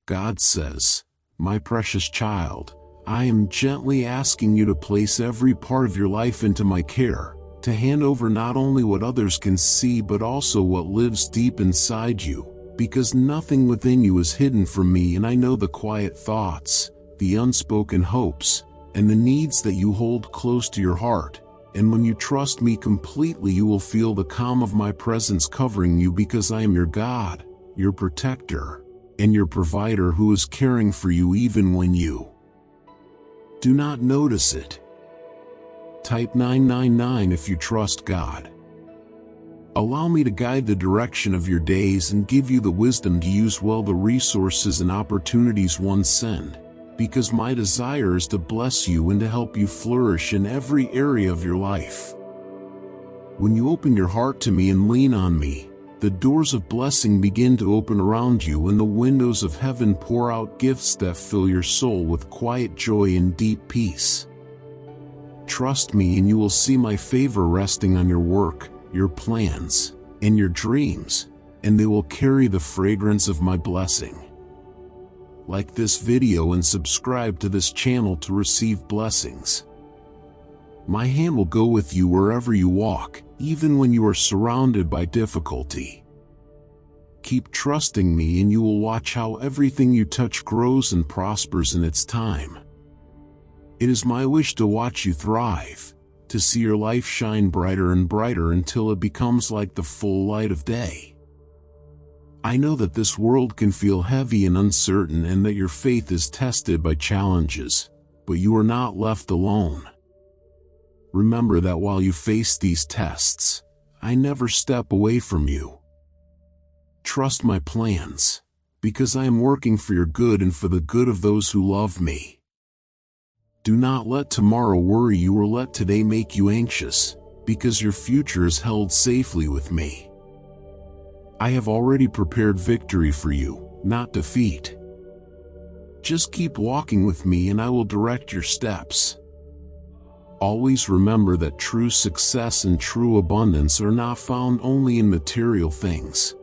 God says, "My precious child, I am gently asking you to place every part of your life into my care, to hand over not only what others can see but also what lives deep inside you, because nothing within you is hidden from me, and I know the quiet thoughts, the unspoken hopes, and the needs that you hold close to your heart. And when you trust me completely, you will feel the calm of my presence covering you, because I am your God, your protector, and your provider who is caring for you even when you do not notice it." Type 999 if you trust God. Allow me to guide the direction of your days and give you the wisdom to use well the resources and opportunities one send, because my desire is to bless you and to help you flourish in every area of your life. When you open your heart to me and lean on me, the doors of blessing begin to open around you, and the windows of heaven pour out gifts that fill your soul with quiet joy and deep peace. Trust me and you will see my favor resting on your work, your plans, and your dreams, and they will carry the fragrance of my blessing. Like this video and subscribe to this channel to receive blessings. My hand will go with you wherever you walk, even when you are surrounded by difficulty. Keep trusting me and you will watch how everything you touch grows and prospers in its time. It is my wish to watch you thrive, to see your life shine brighter and brighter until it becomes like the full light of day. I know that this world can feel heavy and uncertain, and that your faith is tested by challenges, but you are not left alone. Remember that while you face these tests, I never step away from you. Trust my plans, because I am working for your good and for the good of those who love me. Do not let tomorrow worry you or let today make you anxious, because your future is held safely with me. I have already prepared victory for you, not defeat. Just keep walking with me and I will direct your steps. Always remember that true success and true abundance are not found only in material things.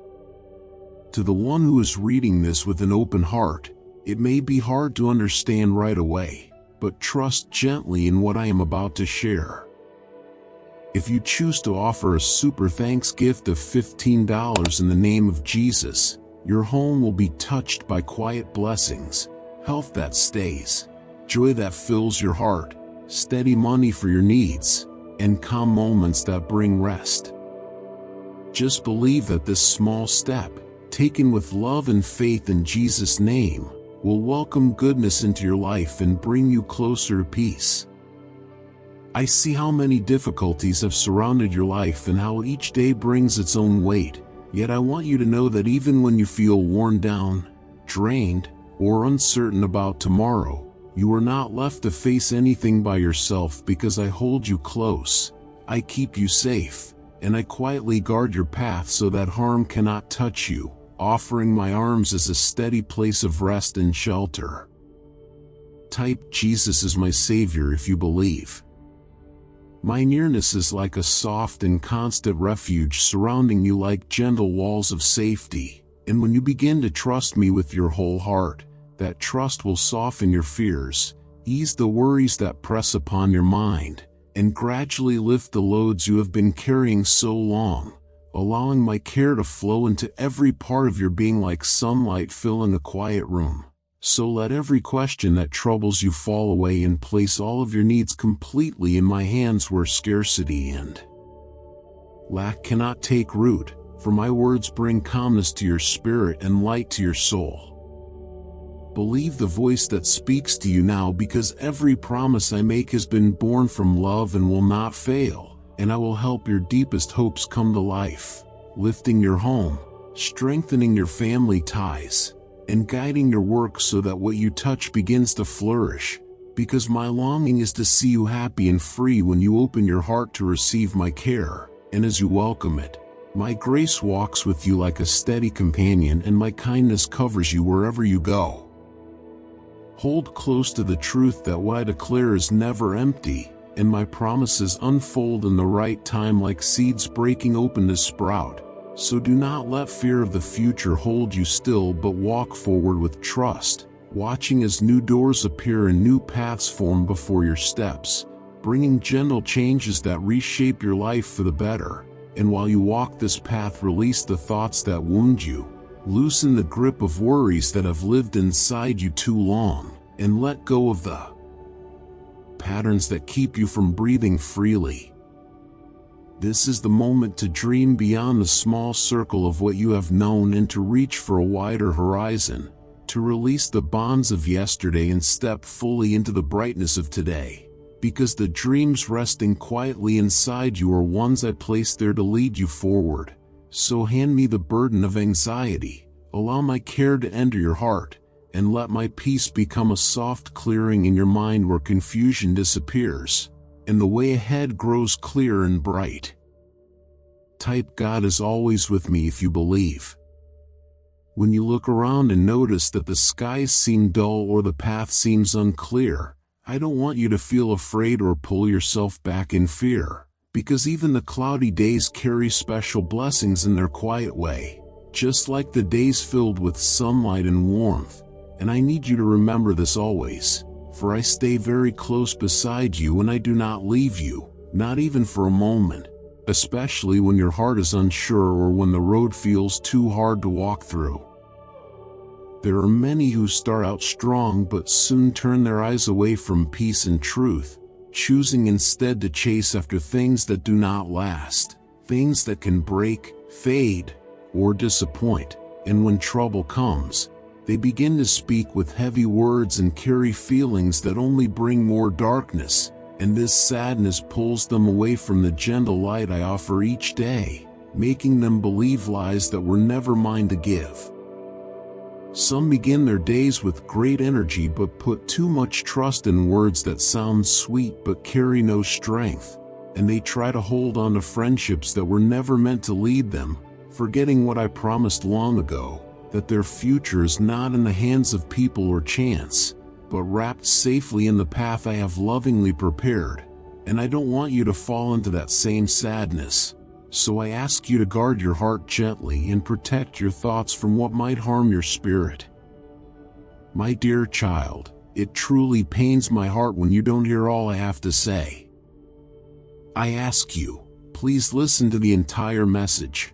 To the one who is reading this with an open heart, it may be hard to understand right away, but trust gently in what I am about to share. If you choose to offer a super thanks gift of $15 in the name of Jesus, your home will be touched by quiet blessings, health that stays, joy that fills your heart, steady money for your needs, and calm moments that bring rest. Just believe that this small step, taken with love and faith in Jesus' name, will welcome goodness into your life and bring you closer to peace. I see how many difficulties have surrounded your life and how each day brings its own weight, yet I want you to know that even when you feel worn down, drained, or uncertain about tomorrow, you are not left to face anything by yourself, because I hold you close, I keep you safe, and I quietly guard your path so that harm cannot touch you, offering my arms as a steady place of rest and shelter. Type Jesus is my Savior if you believe. My nearness is like a soft and constant refuge surrounding you like gentle walls of safety, and when you begin to trust me with your whole heart, that trust will soften your fears, ease the worries that press upon your mind, and gradually lift the loads you have been carrying so long, allowing my care to flow into every part of your being like sunlight filling a quiet room. So let every question that troubles you fall away and place all of your needs completely in my hands, where scarcity and lack cannot take root, for my words bring calmness to your spirit and light to your soul. Believe the voice that speaks to you now, because every promise I make has been born from love and will not fail, and I will help your deepest hopes come to life, lifting your home, strengthening your family ties, and guiding your work so that what you touch begins to flourish, because my longing is to see you happy and free when you open your heart to receive my care, and as you welcome it, my grace walks with you like a steady companion, and my kindness covers you wherever you go. Hold close to the truth that what I declare is never empty, and my promises unfold in the right time like seeds breaking open to sprout, So do not let fear of the future hold you still, but walk forward with trust, watching as new doors appear and new paths form before your steps, bringing gentle changes that reshape your life for the better. And while you walk this path, release the thoughts that wound you, loosen the grip of worries that have lived inside you too long, and let go of the patterns that keep you from breathing freely. This is the moment to dream beyond the small circle of what you have known and to reach for a wider horizon, to release the bonds of yesterday and step fully into the brightness of today. Because the dreams resting quietly inside you are ones I placed there to lead you forward. So hand me the burden of anxiety, allow my care to enter your heart, and let my peace become a soft clearing in your mind where confusion disappears, and the way ahead grows clear and bright. Type God is always with me if you believe. When you look around and notice that the skies seem dull or the path seems unclear, I don't want you to feel afraid or pull yourself back in fear, because even the cloudy days carry special blessings in their quiet way, just like the days filled with sunlight and warmth. And I need you to remember this always, for I stay very close beside you and I do not leave you, not even for a moment, especially when your heart is unsure or when the road feels too hard to walk through. There are many who start out strong but soon turn their eyes away from peace and truth, choosing instead to chase after things that do not last, things that can break, fade, or disappoint. And when trouble comes, they begin to speak with heavy words and carry feelings that only bring more darkness, and this sadness pulls them away from the gentle light I offer each day, making them believe lies that were never mine to give. Some begin their days with great energy but put too much trust in words that sound sweet but carry no strength, and they try to hold on to friendships that were never meant to lead them, forgetting what I promised long ago, that their future is not in the hands of people or chance, but wrapped safely in the path I have lovingly prepared. And I don't want you to fall into that same sadness. So I ask you to guard your heart gently and protect your thoughts from what might harm your spirit. My dear child, it truly pains my heart when you don't hear all I have to say. I ask you, please listen to the entire message.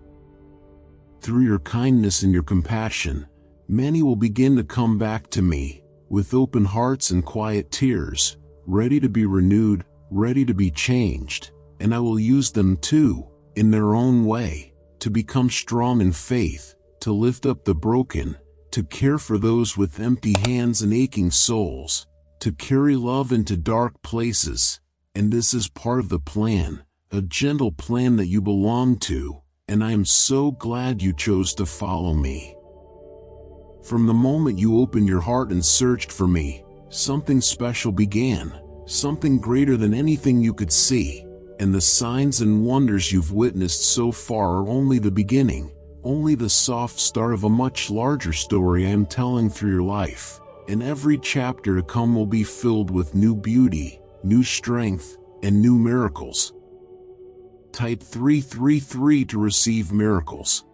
Through your kindness and your compassion, many will begin to come back to me, with open hearts and quiet tears, ready to be renewed, ready to be changed, and I will use them too, in their own way, to become strong in faith, to lift up the broken, to care for those with empty hands and aching souls, to carry love into dark places. And this is part of the plan, a gentle plan that you belong to. And I am so glad you chose to follow me. From the moment you opened your heart and searched for me, something special began, something greater than anything you could see, and the signs and wonders you've witnessed so far are only the beginning, only the soft start of a much larger story I am telling through your life, and every chapter to come will be filled with new beauty, new strength, and new miracles. Type 333 to receive miracles.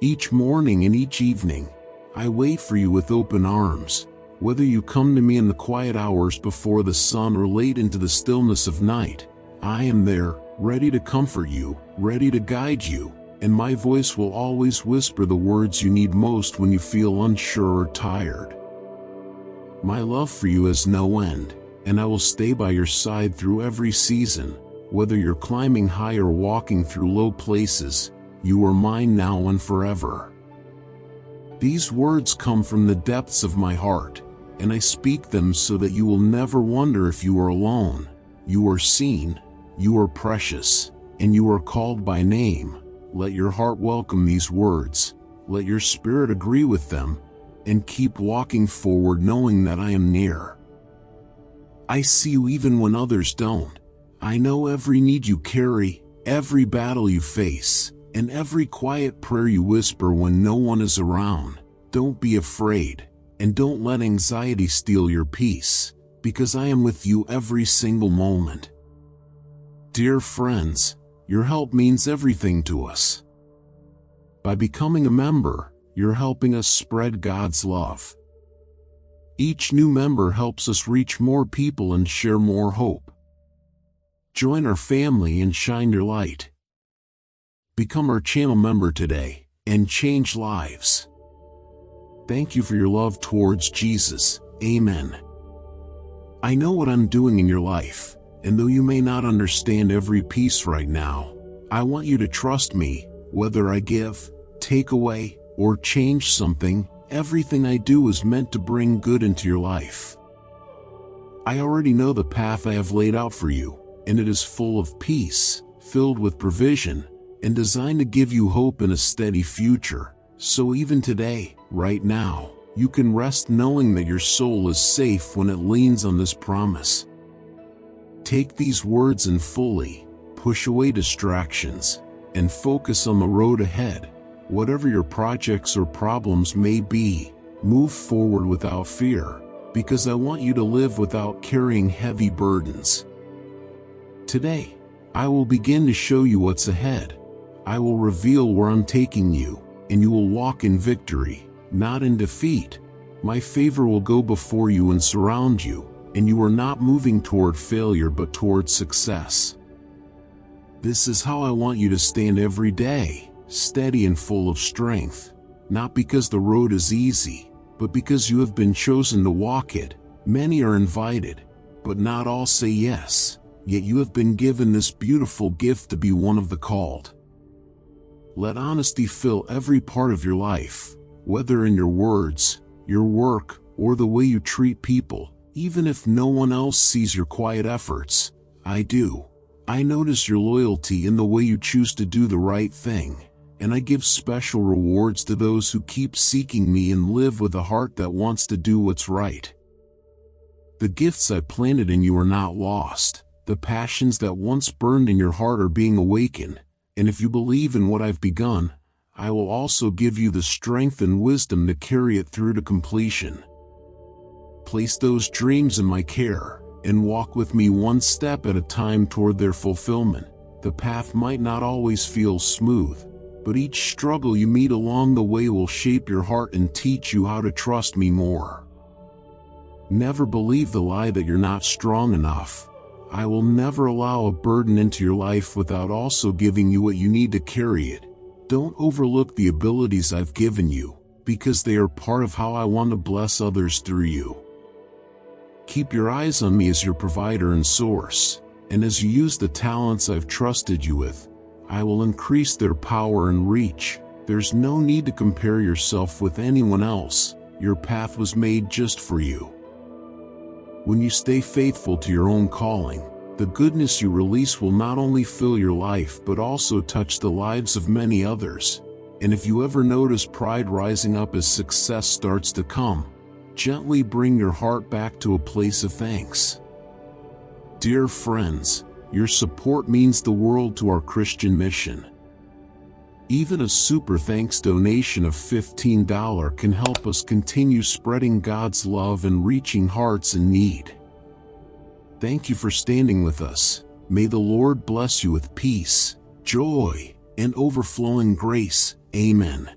Each morning and each evening, I wait for you with open arms, whether you come to me in the quiet hours before the sun or late into the stillness of night. I am there, ready to comfort you, ready to guide you, and my voice will always whisper the words you need most when you feel unsure or tired. My love for you has no end, and I will stay by your side through every season. Whether you're climbing high or walking through low places, you are mine now and forever. These words come from the depths of my heart, and I speak them so that you will never wonder if you are alone. You are seen, you are precious, and you are called by name. Let your heart welcome these words, let your spirit agree with them, and keep walking forward knowing that I am near. I see you even when others don't. I know every need you carry, every battle you face, and every quiet prayer you whisper when no one is around. Don't be afraid, and don't let anxiety steal your peace, because I am with you every single moment. Dear friends, your help means everything to us. By becoming a member, you're helping us spread God's love. Each new member helps us reach more people and share more hope. Join our family and shine your light. Become our channel member today and change lives. Thank you for your love towards Jesus. Amen. I know what I'm doing in your life, and though you may not understand every piece right now, I want you to trust me. Whether I give, take away, or change something, everything I do is meant to bring good into your life. I already know the path I have laid out for you, and it is full of peace, filled with provision, and designed to give you hope in a steady future. So even today, right now, you can rest knowing that your soul is safe when it leans on this promise. Take these words and fully push away distractions and focus on the road ahead. Whatever your projects or problems may be, move forward without fear, because I want you to live without carrying heavy burdens. Today, I will begin to show you what's ahead. I will reveal where I'm taking you, and you will walk in victory, not in defeat. My favor will go before you and surround you, and you are not moving toward failure but toward success. This is how I want you to stand every day, steady and full of strength, not because the road is easy, but because you have been chosen to walk it. Many are invited, but not all say yes, yet you have been given this beautiful gift to be one of the called. Let honesty fill every part of your life, whether in your words, your work, or the way you treat people. Even if no one else sees your quiet efforts, I do. I notice your loyalty in the way you choose to do the right thing, and I give special rewards to those who keep seeking me and live with a heart that wants to do what's right. The gifts I planted in you are not lost. The passions that once burned in your heart are being awakened, and if you believe in what I've begun, I will also give you the strength and wisdom to carry it through to completion. Place those dreams in my care, and walk with me one step at a time toward their fulfillment. The path might not always feel smooth, but each struggle you meet along the way will shape your heart and teach you how to trust me more. Never believe the lie that you're not strong enough. I will never allow a burden into your life without also giving you what you need to carry it. Don't overlook the abilities I've given you, because they are part of how I want to bless others through you. Keep your eyes on me as your provider and source, and as you use the talents I've trusted you with, I will increase their power and reach. There's no need to compare yourself with anyone else. Your path was made just for you. When you stay faithful to your own calling, the goodness you release will not only fill your life but also touch the lives of many others. And if you ever notice pride rising up as success starts to come, gently bring your heart back to a place of thanks. Dear friends, your support means the world to our Christian mission. Even a super thanks donation of $15 can help us continue spreading God's love and reaching hearts in need. Thank you for standing with us. May the Lord bless you with peace, joy, and overflowing grace. Amen.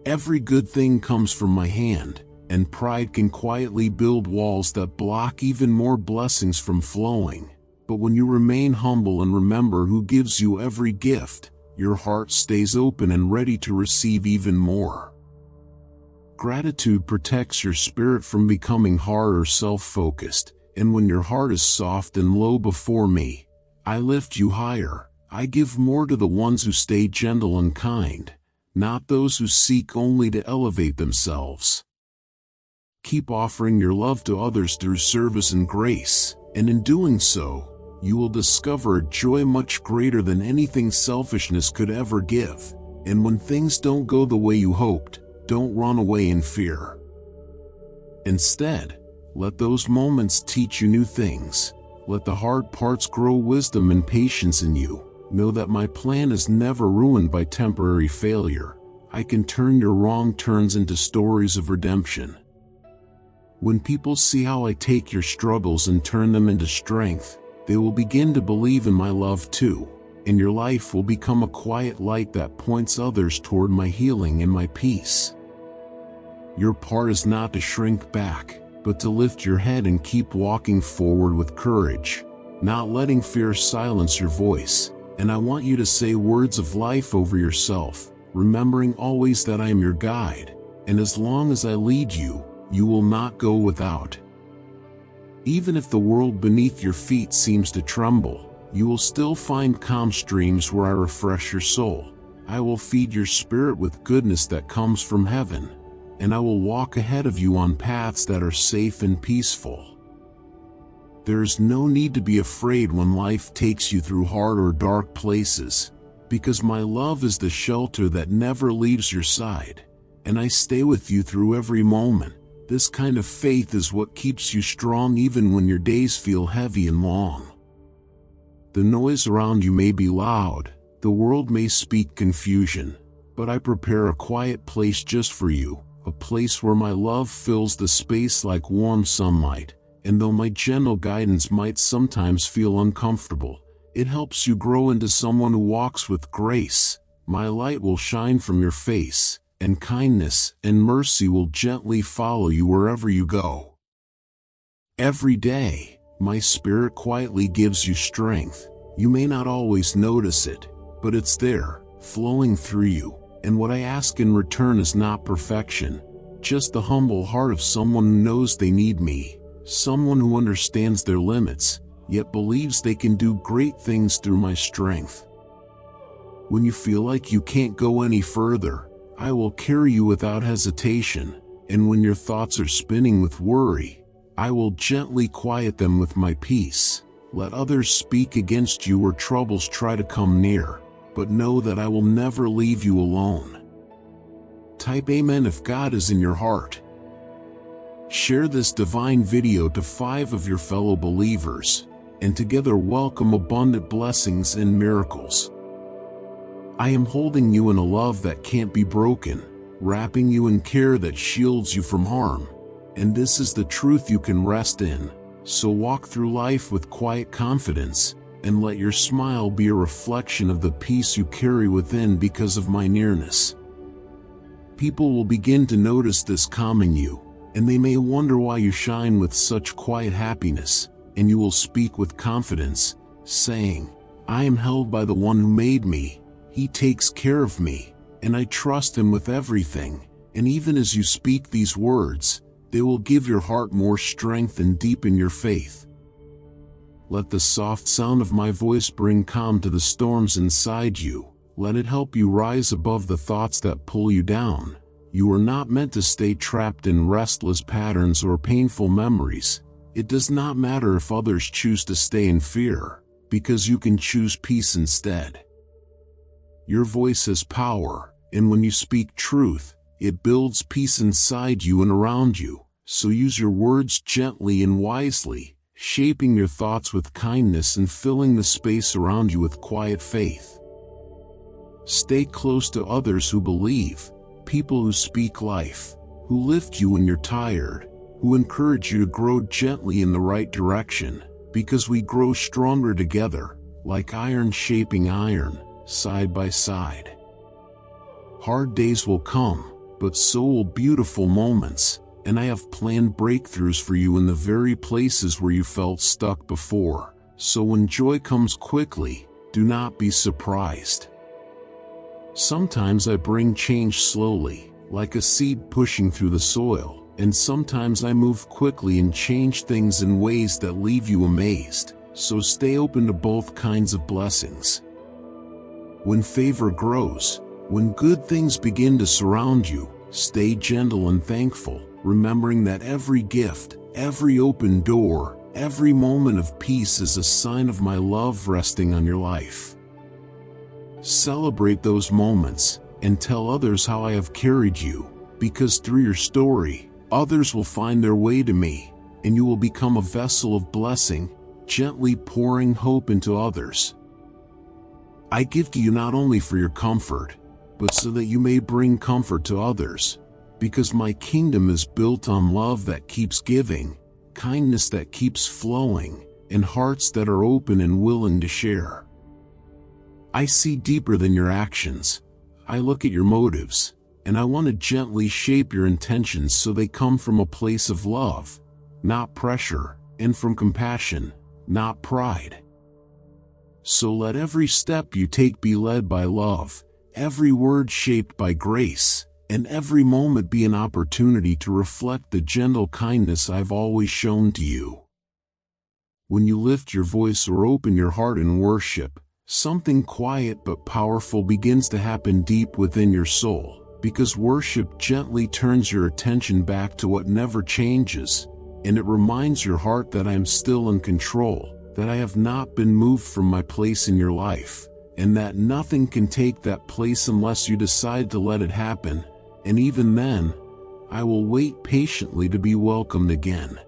Every good thing comes from my hand, and pride can quietly build walls that block even more blessings from flowing. But when you remain humble and remember who gives you every gift, your heart stays open and ready to receive even more. Gratitude protects your spirit from becoming hard or self-focused, and when your heart is soft and low before me, I lift you higher. I give more to the ones who stay gentle and kind, not those who seek only to elevate themselves. Keep offering your love to others through service and grace, and in doing so, you will discover a joy much greater than anything selfishness could ever give. And when things don't go the way you hoped, don't run away in fear. Instead, let those moments teach you new things. Let the hard parts grow wisdom and patience in you. Know that my plan is never ruined by temporary failure. I can turn your wrong turns into stories of redemption. When people see how I take your struggles and turn them into strength, they will begin to believe in my love too. and your life will become a quiet light that points others toward my healing and my peace. Your part is not to shrink back, but to lift your head and keep walking forward with courage, not letting fear silence your voice. And I want you to say words of life over yourself, remembering always that I am your guide, and as long as I lead you, you will not go without. Even if the world beneath your feet seems to tremble, you will still find calm streams where I refresh your soul. I will feed your spirit with goodness that comes from heaven, and I will walk ahead of you on paths that are safe and peaceful. There is no need to be afraid when life takes you through hard or dark places, because my love is the shelter that never leaves your side, and I stay with you through every moment. This kind of faith is what keeps you strong even when your days feel heavy and long. The noise around you may be loud, the world may speak confusion, but I prepare a quiet place just for you, a place where my love fills the space like warm sunlight, and though my gentle guidance might sometimes feel uncomfortable, it helps you grow into someone who walks with grace. My light will shine from your face, and kindness and mercy will gently follow you wherever you go. Every day, my spirit quietly gives you strength. You may not always notice it, but it's there, flowing through you, and what I ask in return is not perfection, just the humble heart of someone who knows they need me, someone who understands their limits, yet believes they can do great things through my strength. When you feel like you can't go any further, I will carry you without hesitation, and when your thoughts are spinning with worry, I will gently quiet them with my peace. Let others speak against you or troubles try to come near, but know that I will never leave you alone. Type Amen if God is in your heart. Share this divine video to 5 of your fellow believers, and together welcome abundant blessings and miracles. I am holding you in a love that can't be broken, wrapping you in care that shields you from harm, and this is the truth you can rest in. So walk through life with quiet confidence, and let your smile be a reflection of the peace you carry within because of my nearness. People will begin to notice this calming you, and they may wonder why you shine with such quiet happiness, and you will speak with confidence, saying, I am held by the one who made me. He takes care of me, and I trust him with everything. And even as you speak these words, they will give your heart more strength and deepen your faith. Let the soft sound of my voice bring calm to the storms inside you. Let it help you rise above the thoughts that pull you down. You are not meant to stay trapped in restless patterns or painful memories. It does not matter if others choose to stay in fear, because you can choose peace instead. Your voice has power, and when you speak truth, it builds peace inside you and around you. So use your words gently and wisely, shaping your thoughts with kindness and filling the space around you with quiet faith. Stay close to others who believe, people who speak life, who lift you when you're tired, who encourage you to grow gently in the right direction, because we grow stronger together, like iron shaping iron, side by side. Hard days will come, but so will beautiful moments, and I have planned breakthroughs for you in the very places where you felt stuck before. So when joy comes quickly, do not be surprised. Sometimes I bring change slowly, like a seed pushing through the soil, and sometimes I move quickly and change things in ways that leave you amazed. So stay open to both kinds of blessings. When favor grows, when good things begin to surround you, stay gentle and thankful, remembering that every gift, every open door, every moment of peace is a sign of my love resting on your life. Celebrate those moments, and tell others how I have carried you, because through your story, others will find their way to me, and you will become a vessel of blessing, gently pouring hope into others. I give to you not only for your comfort, but so that you may bring comfort to others, because my kingdom is built on love that keeps giving, kindness that keeps flowing, and hearts that are open and willing to share. I see deeper than your actions. I look at your motives, and I want to gently shape your intentions so they come from a place of love, not pressure, and from compassion, not pride. So let every step you take be led by love, every word shaped by grace, and every moment be an opportunity to reflect the gentle kindness I've always shown to you. When you lift your voice or open your heart in worship, something quiet but powerful begins to happen deep within your soul, because worship gently turns your attention back to what never changes, and it reminds your heart that I am still in control, that I have not been moved from my place in your life, and that nothing can take that place unless you decide to let it happen, and even then, I will wait patiently to be welcomed again.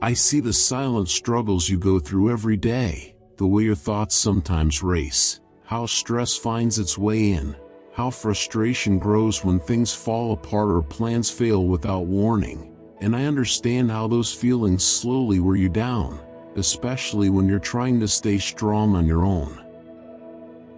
I see the silent struggles you go through every day, the way your thoughts sometimes race, how stress finds its way in, how frustration grows when things fall apart or plans fail without warning, and I understand how those feelings slowly wear you down, especially when you're trying to stay strong on your own.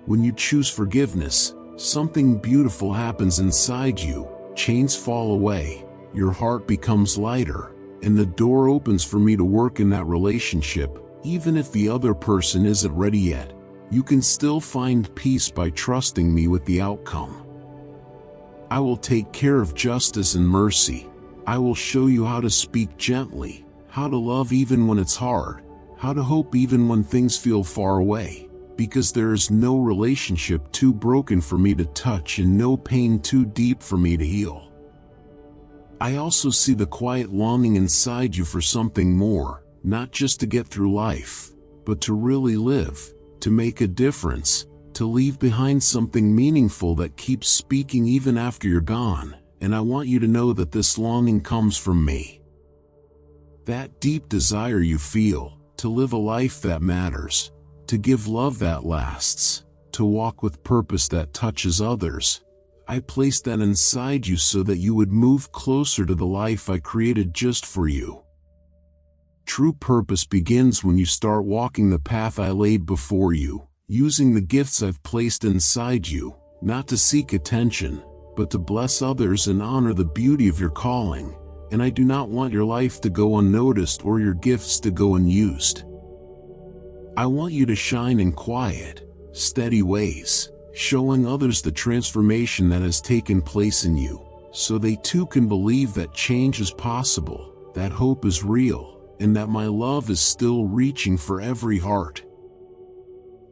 When you choose forgiveness, something beautiful happens inside you, chains fall away, your heart becomes lighter, and the door opens for me to work in that relationship. Even if the other person isn't ready yet, you can still find peace by trusting me with the outcome. I will take care of justice and mercy. I will show you how to speak gently, how to love even when it's hard, how to hope even when things feel far away, because there is no relationship too broken for me to touch and no pain too deep for me to heal. I also see the quiet longing inside you for something more, not just to get through life, but to really live, to make a difference, to leave behind something meaningful that keeps speaking even after you're gone, and I want you to know that this longing comes from me. That deep desire you feel, to live a life that matters, to give love that lasts, to walk with purpose that touches others, I placed that inside you so that you would move closer to the life I created just for you. True purpose begins when you start walking the path I laid before you, using the gifts I've placed inside you, not to seek attention, but to bless others and honor the beauty of your calling, and I do not want your life to go unnoticed or your gifts to go unused. I want you to shine in quiet, steady ways, showing others the transformation that has taken place in you, so they too can believe that change is possible, that hope is real, and that my love is still reaching for every heart.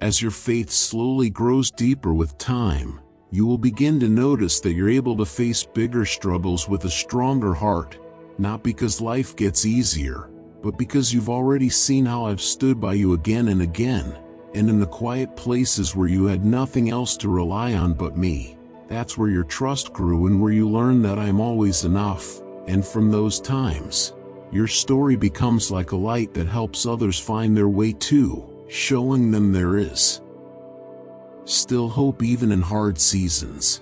As your faith slowly grows deeper with time, you will begin to notice that you're able to face bigger struggles with a stronger heart, not because life gets easier, but because you've already seen how I've stood by you again and again, and in the quiet places where you had nothing else to rely on but me. That's where your trust grew and where you learned that I'm always enough, and from those times, your story becomes like a light that helps others find their way too, showing them there is still hope even in hard seasons.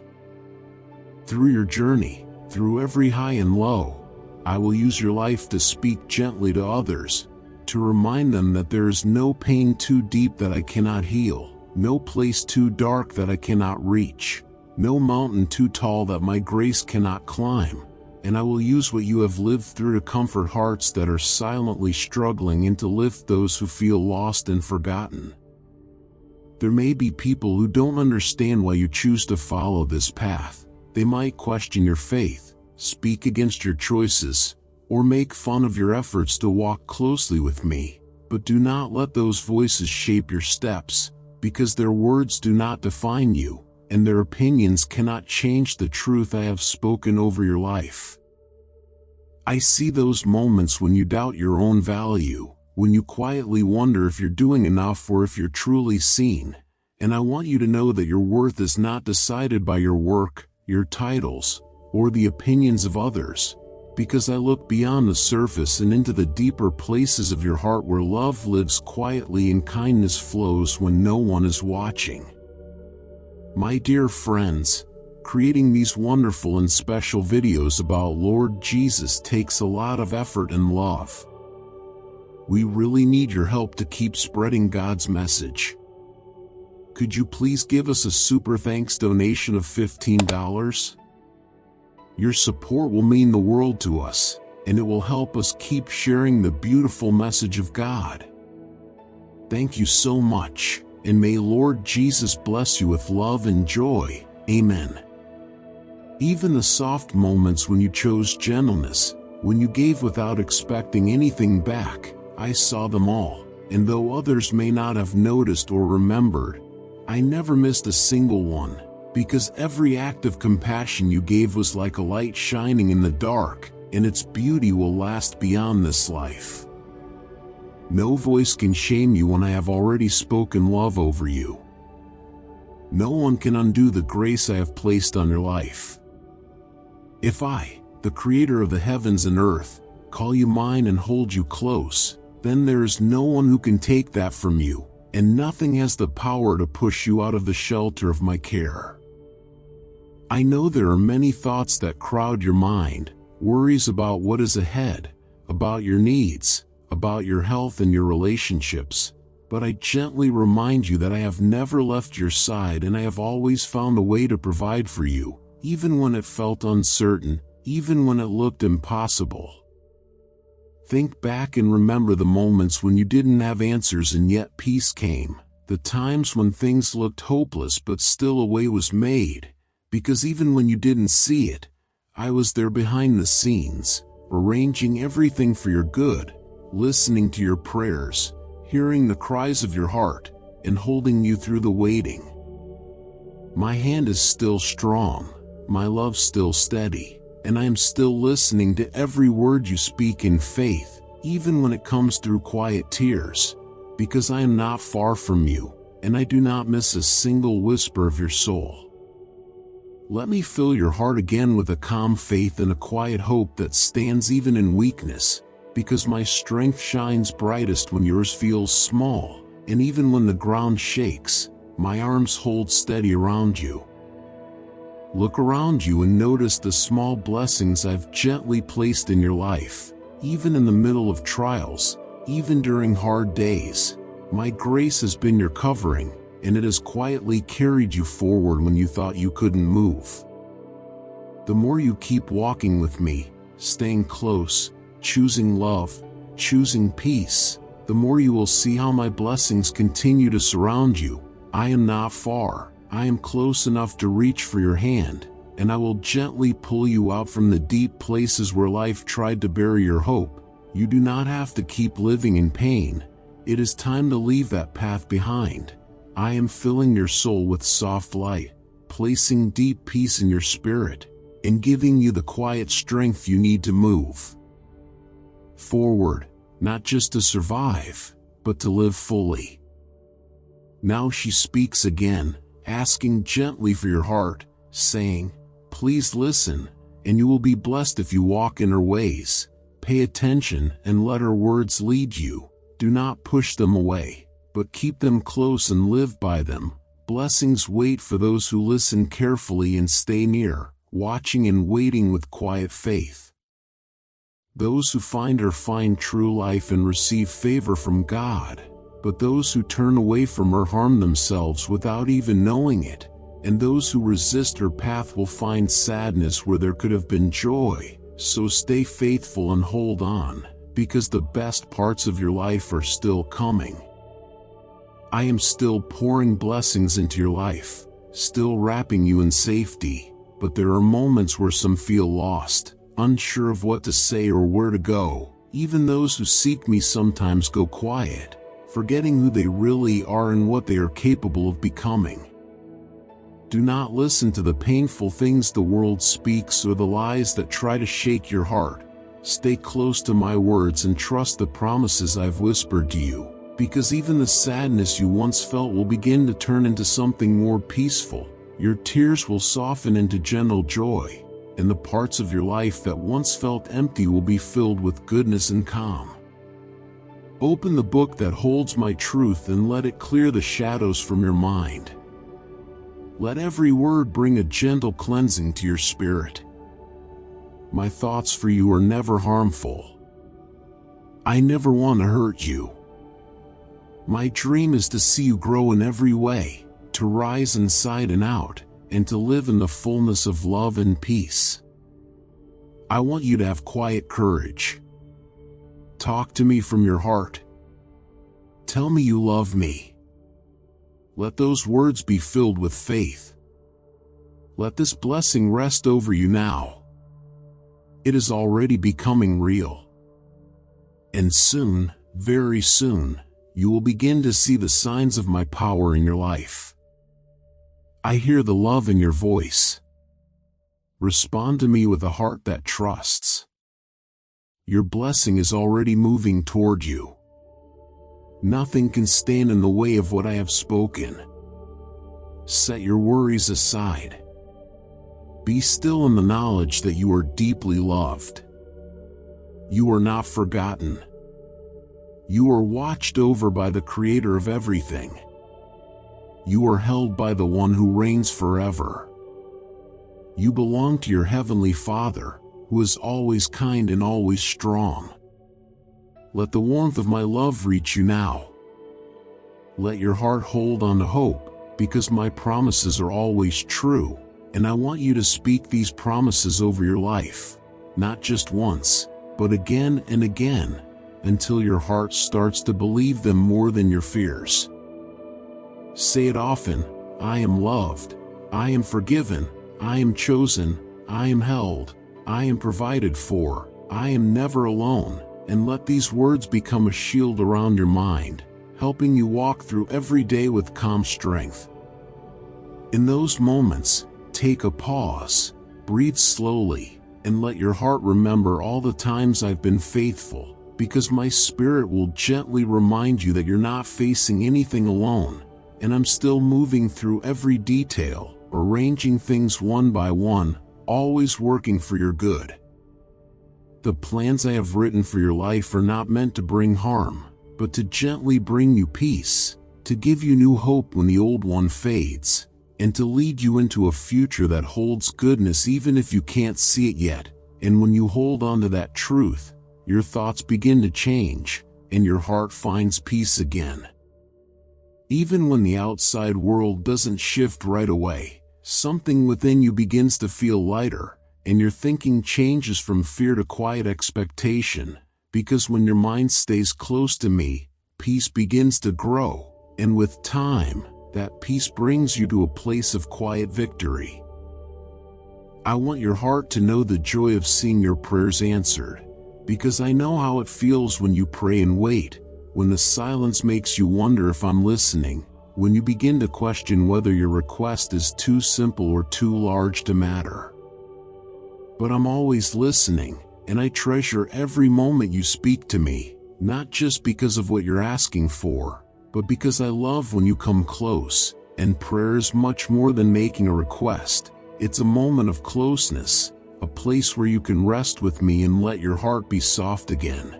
Through your journey, through every high and low, I will use your life to speak gently to others, to remind them that there is no pain too deep that I cannot heal, no place too dark that I cannot reach, no mountain too tall that my grace cannot climb, and I will use what you have lived through to comfort hearts that are silently struggling and to lift those who feel lost and forgotten. There may be people who don't understand why you choose to follow this path. They might question your faith, speak against your choices, or make fun of your efforts to walk closely with me, but do not let those voices shape your steps, because their words do not define you, and their opinions cannot change the truth I have spoken over your life. I see those moments when you doubt your own value, when you quietly wonder if you're doing enough or if you're truly seen, and I want you to know that your worth is not decided by your work, your titles, or the opinions of others, because I look beyond the surface and into the deeper places of your heart where love lives quietly and kindness flows when no one is watching. My dear friends, creating these wonderful and special videos about Lord Jesus takes a lot of effort and love. We really need your help to keep spreading God's message. Could you please give us a super thanks donation of $15? Your support will mean the world to us, and it will help us keep sharing the beautiful message of God. Thank you so much, and may Lord Jesus bless you with love and joy. Amen. Even the soft moments when you chose gentleness, when you gave without expecting anything back, I saw them all, and though others may not have noticed or remembered, I never missed a single one, because every act of compassion you gave was like a light shining in the dark, and its beauty will last beyond this life. No voice can shame you when I have already spoken love over you. No one can undo the grace I have placed on your life. If I, the Creator of the heavens and earth, call you mine and hold you close, then there is no one who can take that from you, and nothing has the power to push you out of the shelter of my care. I know there are many thoughts that crowd your mind, worries about what is ahead, about your needs, about your health and your relationships, but I gently remind you that I have never left your side and I have always found a way to provide for you, even when it felt uncertain, even when it looked impossible. Think back and remember the moments when you didn't have answers and yet peace came, the times when things looked hopeless but still a way was made, because even when you didn't see it, I was there behind the scenes, arranging everything for your good, listening to your prayers, hearing the cries of your heart, and holding you through the waiting. My hand is still strong, my love still steady, and I am still listening to every word you speak in faith, even when it comes through quiet tears, because I am not far from you, and I do not miss a single whisper of your soul. Let me fill your heart again with a calm faith and a quiet hope that stands even in weakness, because my strength shines brightest when yours feels small, and even when the ground shakes, my arms hold steady around you. Look around you and notice the small blessings I've gently placed in your life, even in the middle of trials, even during hard days. My grace has been your covering, and it has quietly carried you forward when you thought you couldn't move. The more you keep walking with me, staying close, choosing love, choosing peace, the more you will see how my blessings continue to surround you. I am not far. I am close enough to reach for your hand, and I will gently pull you out from the deep places where life tried to bury your hope. You do not have to keep living in pain. It is time to leave that path behind. I am filling your soul with soft light, placing deep peace in your spirit, and giving you the quiet strength you need to move forward, not just to survive, but to live fully. Now she speaks again, asking gently for your heart, saying, "Please listen, and you will be blessed if you walk in her ways. Pay attention and let her words lead you. Do not push them away, but keep them close and live by them. Blessings wait for those who listen carefully and stay near, watching and waiting with quiet faith. Those who find her find true life and receive favor from God. But those who turn away from her harm themselves without even knowing it, and those who resist her path will find sadness where there could have been joy. So stay faithful and hold on, because the best parts of your life are still coming. I am still pouring blessings into your life, still wrapping you in safety, but there are moments where some feel lost, unsure of what to say or where to go. Even those who seek me sometimes go quiet, forgetting who they really are and what they are capable of becoming. Do not listen to the painful things the world speaks or the lies that try to shake your heart. Stay close to my words and trust the promises I've whispered to you, because even the sadness you once felt will begin to turn into something more peaceful. Your tears will soften into gentle joy, and the parts of your life that once felt empty will be filled with goodness and calm. Open the book that holds my truth and let it clear the shadows from your mind. Let every word bring a gentle cleansing to your spirit. My thoughts for you are never harmful. I never want to hurt you. My dream is to see you grow in every way, to rise inside and out, and to live in the fullness of love and peace. I want you to have quiet courage. Talk to me from your heart. Tell me you love me. Let those words be filled with faith. Let this blessing rest over you now. It is already becoming real. And soon, very soon, you will begin to see the signs of my power in your life. I hear the love in your voice. Respond to me with a heart that trusts. Your blessing is already moving toward you. Nothing can stand in the way of what I have spoken. Set your worries aside. Be still in the knowledge that you are deeply loved. You are not forgotten. You are watched over by the Creator of everything. You are held by the One who reigns forever. You belong to your Heavenly Father, who is always kind and always strong. Let the warmth of my love reach you now. Let your heart hold on to hope, because my promises are always true, and I want you to speak these promises over your life, not just once, but again and again, until your heart starts to believe them more than your fears. Say it often: I am loved, I am forgiven, I am chosen, I am held, I am provided for, I am never alone. And let these words become a shield around your mind, helping you walk through every day with calm strength. In those moments, take a pause, breathe slowly, and let your heart remember all the times I've been faithful, because my Spirit will gently remind you that you're not facing anything alone, and I'm still moving through every detail, arranging things one by one, always working for your good. The plans I have written for your life are not meant to bring harm, but to gently bring you peace, to give you new hope when the old one fades, and to lead you into a future that holds goodness even if you can't see it yet. And when you hold on to that truth, your thoughts begin to change, and your heart finds peace again. Even when the outside world doesn't shift right away, something within you begins to feel lighter, and your thinking changes from fear to quiet expectation, because when your mind stays close to me, peace begins to grow, and with time, that peace brings you to a place of quiet victory. I want your heart to know the joy of seeing your prayers answered, because I know how it feels when you pray and wait, when the silence makes you wonder if I'm listening, when you begin to question whether your request is too simple or too large to matter. But I'm always listening, and I treasure every moment you speak to me, not just because of what you're asking for, but because I love when you come close, and prayer is much more than making a request. It's a moment of closeness, a place where you can rest with me and let your heart be soft again.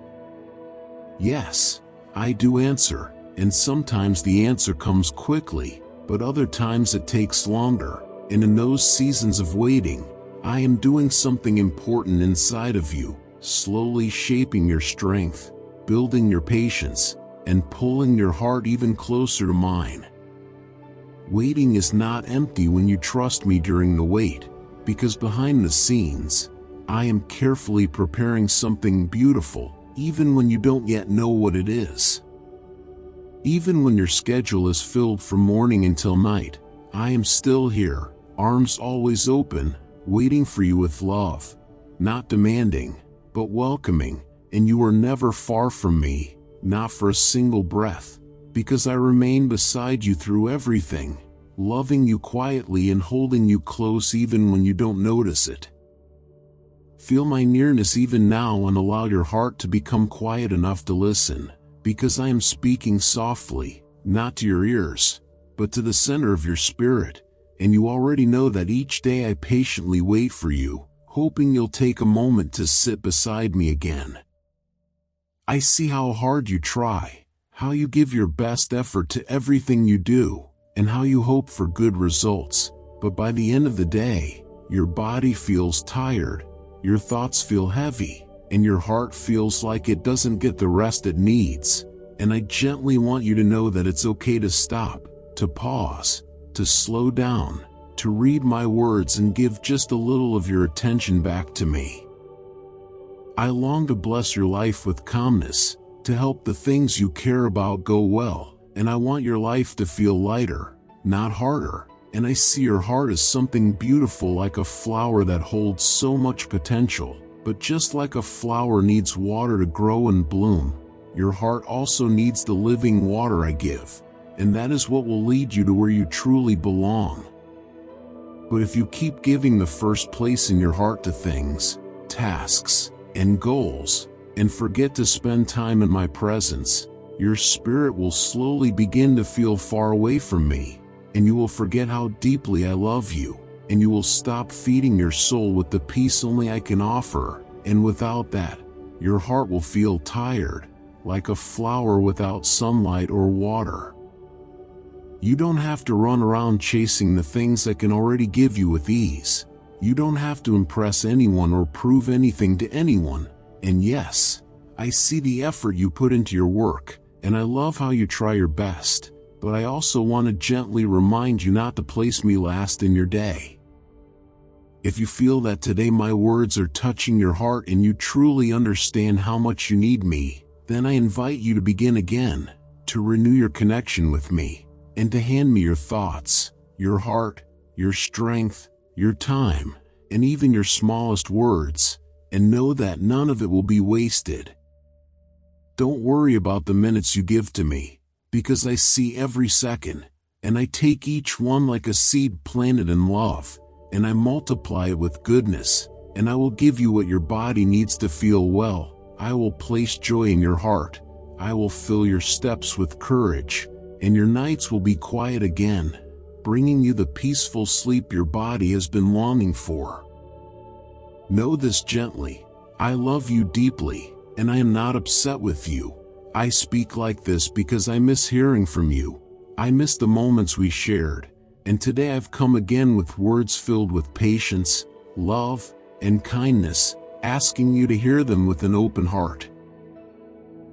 Yes, I do answer, and sometimes the answer comes quickly, but other times it takes longer, and in those seasons of waiting, I am doing something important inside of you, slowly shaping your strength, building your patience, and pulling your heart even closer to mine. Waiting is not empty when you trust me during the wait, because behind the scenes, I am carefully preparing something beautiful, even when you don't yet know what it is. Even when your schedule is filled from morning until night, I am still here, arms always open, waiting for you with love, not demanding, but welcoming, and you are never far from me, not for a single breath, because I remain beside you through everything, loving you quietly and holding you close even when you don't notice it. Feel my nearness even now and allow your heart to become quiet enough to listen, because I am speaking softly, not to your ears, but to the center of your spirit. And you already know that each day I patiently wait for you, hoping you'll take a moment to sit beside me again. I see how hard you try, how you give your best effort to everything you do, and how you hope for good results, but by the end of the day, your body feels tired, your thoughts feel heavy, and your heart feels like it doesn't get the rest it needs. And I gently want you to know that it's okay to stop, to pause, to slow down, to read my words and give just a little of your attention back to me. I long to bless your life with calmness, to help the things you care about go well, and I want your life to feel lighter, not harder. And I see your heart as something beautiful, like a flower that holds so much potential. But just like a flower needs water to grow and bloom, your heart also needs the living water I give, and that is what will lead you to where you truly belong. But if you keep giving the first place in your heart to things, tasks, and goals, and forget to spend time in my presence, your spirit will slowly begin to feel far away from me, and you will forget how deeply I love you, and you will stop feeding your soul with the peace only I can offer, and without that, your heart will feel tired, like a flower without sunlight or water. You don't have to run around chasing the things I can already give you with ease. You don't have to impress anyone or prove anything to anyone. And yes, I see the effort you put into your work, and I love how you try your best, but I also want to gently remind you not to place me last in your day. If you feel that today my words are touching your heart and you truly understand how much you need me, then I invite you to begin again, to renew your connection with me, and to hand me your thoughts, your heart, your strength, your time, and even your smallest words, and know that none of it will be wasted. Don't worry about the minutes you give to me, because I see every second, and I take each one like a seed planted in love, and I multiply it with goodness, and I will give you what your body needs to feel well. I will place joy in your heart. I will fill your steps with courage, and your nights will be quiet again, bringing you the peaceful sleep your body has been longing for. Know this gently: I love you deeply, and I am not upset with you. I speak like this because I miss hearing from you. I miss the moments we shared, and today I've come again with words filled with patience, love, and kindness, asking you to hear them with an open heart.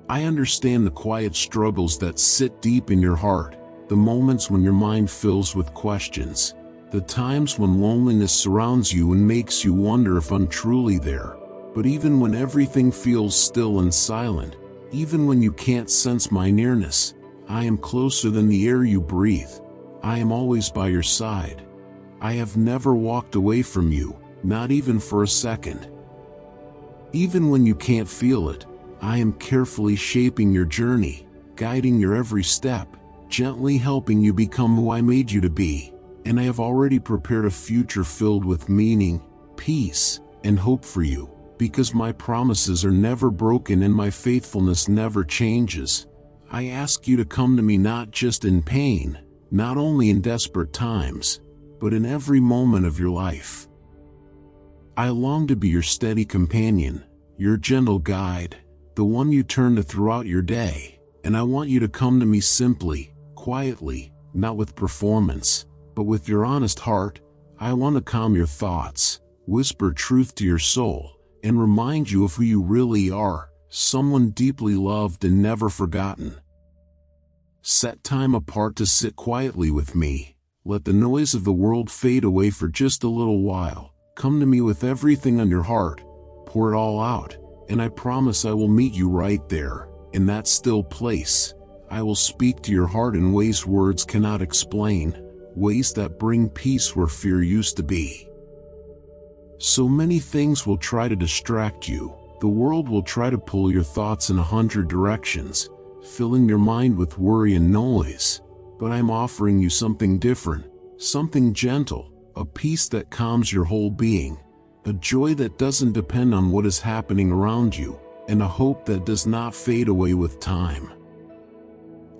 I understand the quiet struggles that sit deep in your heart, the moments when your mind fills with questions, the times when loneliness surrounds you and makes you wonder if I'm truly there. But even when everything feels still and silent, even when you can't sense my nearness, I am closer than the air you breathe. I am always by your side. I have never walked away from you, not even for a second. Even when you can't feel it, I am carefully shaping your journey, guiding your every step, gently helping you become who I made you to be. And I have already prepared a future filled with meaning, peace, and hope for you, because my promises are never broken and my faithfulness never changes. I ask you to come to me not just in pain, not only in desperate times, but in every moment of your life. I long to be your steady companion, your gentle guide, the one you turn to throughout your day, and I want you to come to me simply, quietly, not with performance, but with your honest heart. I want to calm your thoughts, whisper truth to your soul, and remind you of who you really are, someone deeply loved and never forgotten. Set time apart to sit quietly with me. Let the noise of the world fade away for just a little while. Come to me with everything on your heart. Pour it all out, and I promise I will meet you right there, in that still place. I will speak to your heart in ways words cannot explain, ways that bring peace where fear used to be. So many things will try to distract you. The world will try to pull your thoughts in 100 directions, filling your mind with worry and noise. But I'm offering you something different, something gentle, a peace that calms your whole being, a joy that doesn't depend on what is happening around you, and a hope that does not fade away with time.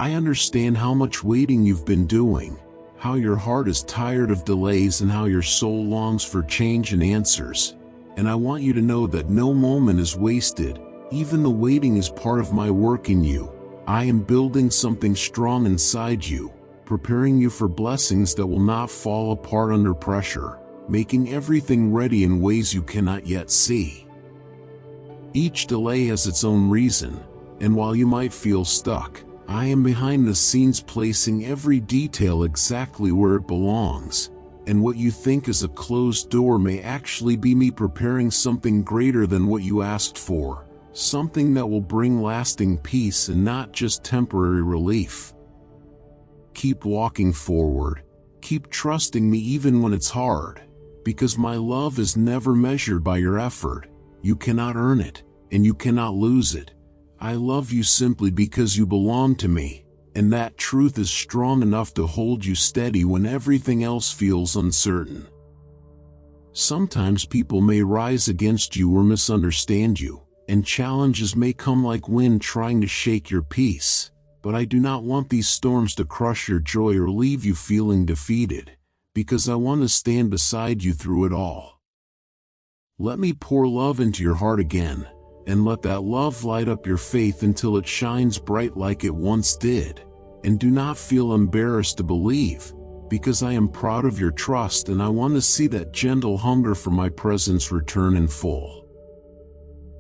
I understand how much waiting you've been doing, how your heart is tired of delays and how your soul longs for change and answers. And I want you to know that no moment is wasted. Even the waiting is part of my work in you. I am building something strong inside you, preparing you for blessings that will not fall apart under pressure, making everything ready in ways you cannot yet see. Each delay has its own reason, and while you might feel stuck, I am behind the scenes placing every detail exactly where it belongs, and what you think is a closed door may actually be me preparing something greater than what you asked for, something that will bring lasting peace and not just temporary relief. Keep walking forward, keep trusting me even when it's hard, because my love is never measured by your effort. You cannot earn it, and you cannot lose it. I love you simply because you belong to me, and that truth is strong enough to hold you steady when everything else feels uncertain. Sometimes people may rise against you or misunderstand you, and challenges may come like wind trying to shake your peace, but I do not want these storms to crush your joy or leave you feeling defeated, because I want to stand beside you through it all. Let me pour love into your heart again, and let that love light up your faith until it shines bright like it once did. And do not feel embarrassed to believe, because I am proud of your trust and I want to see that gentle hunger for my presence return in full.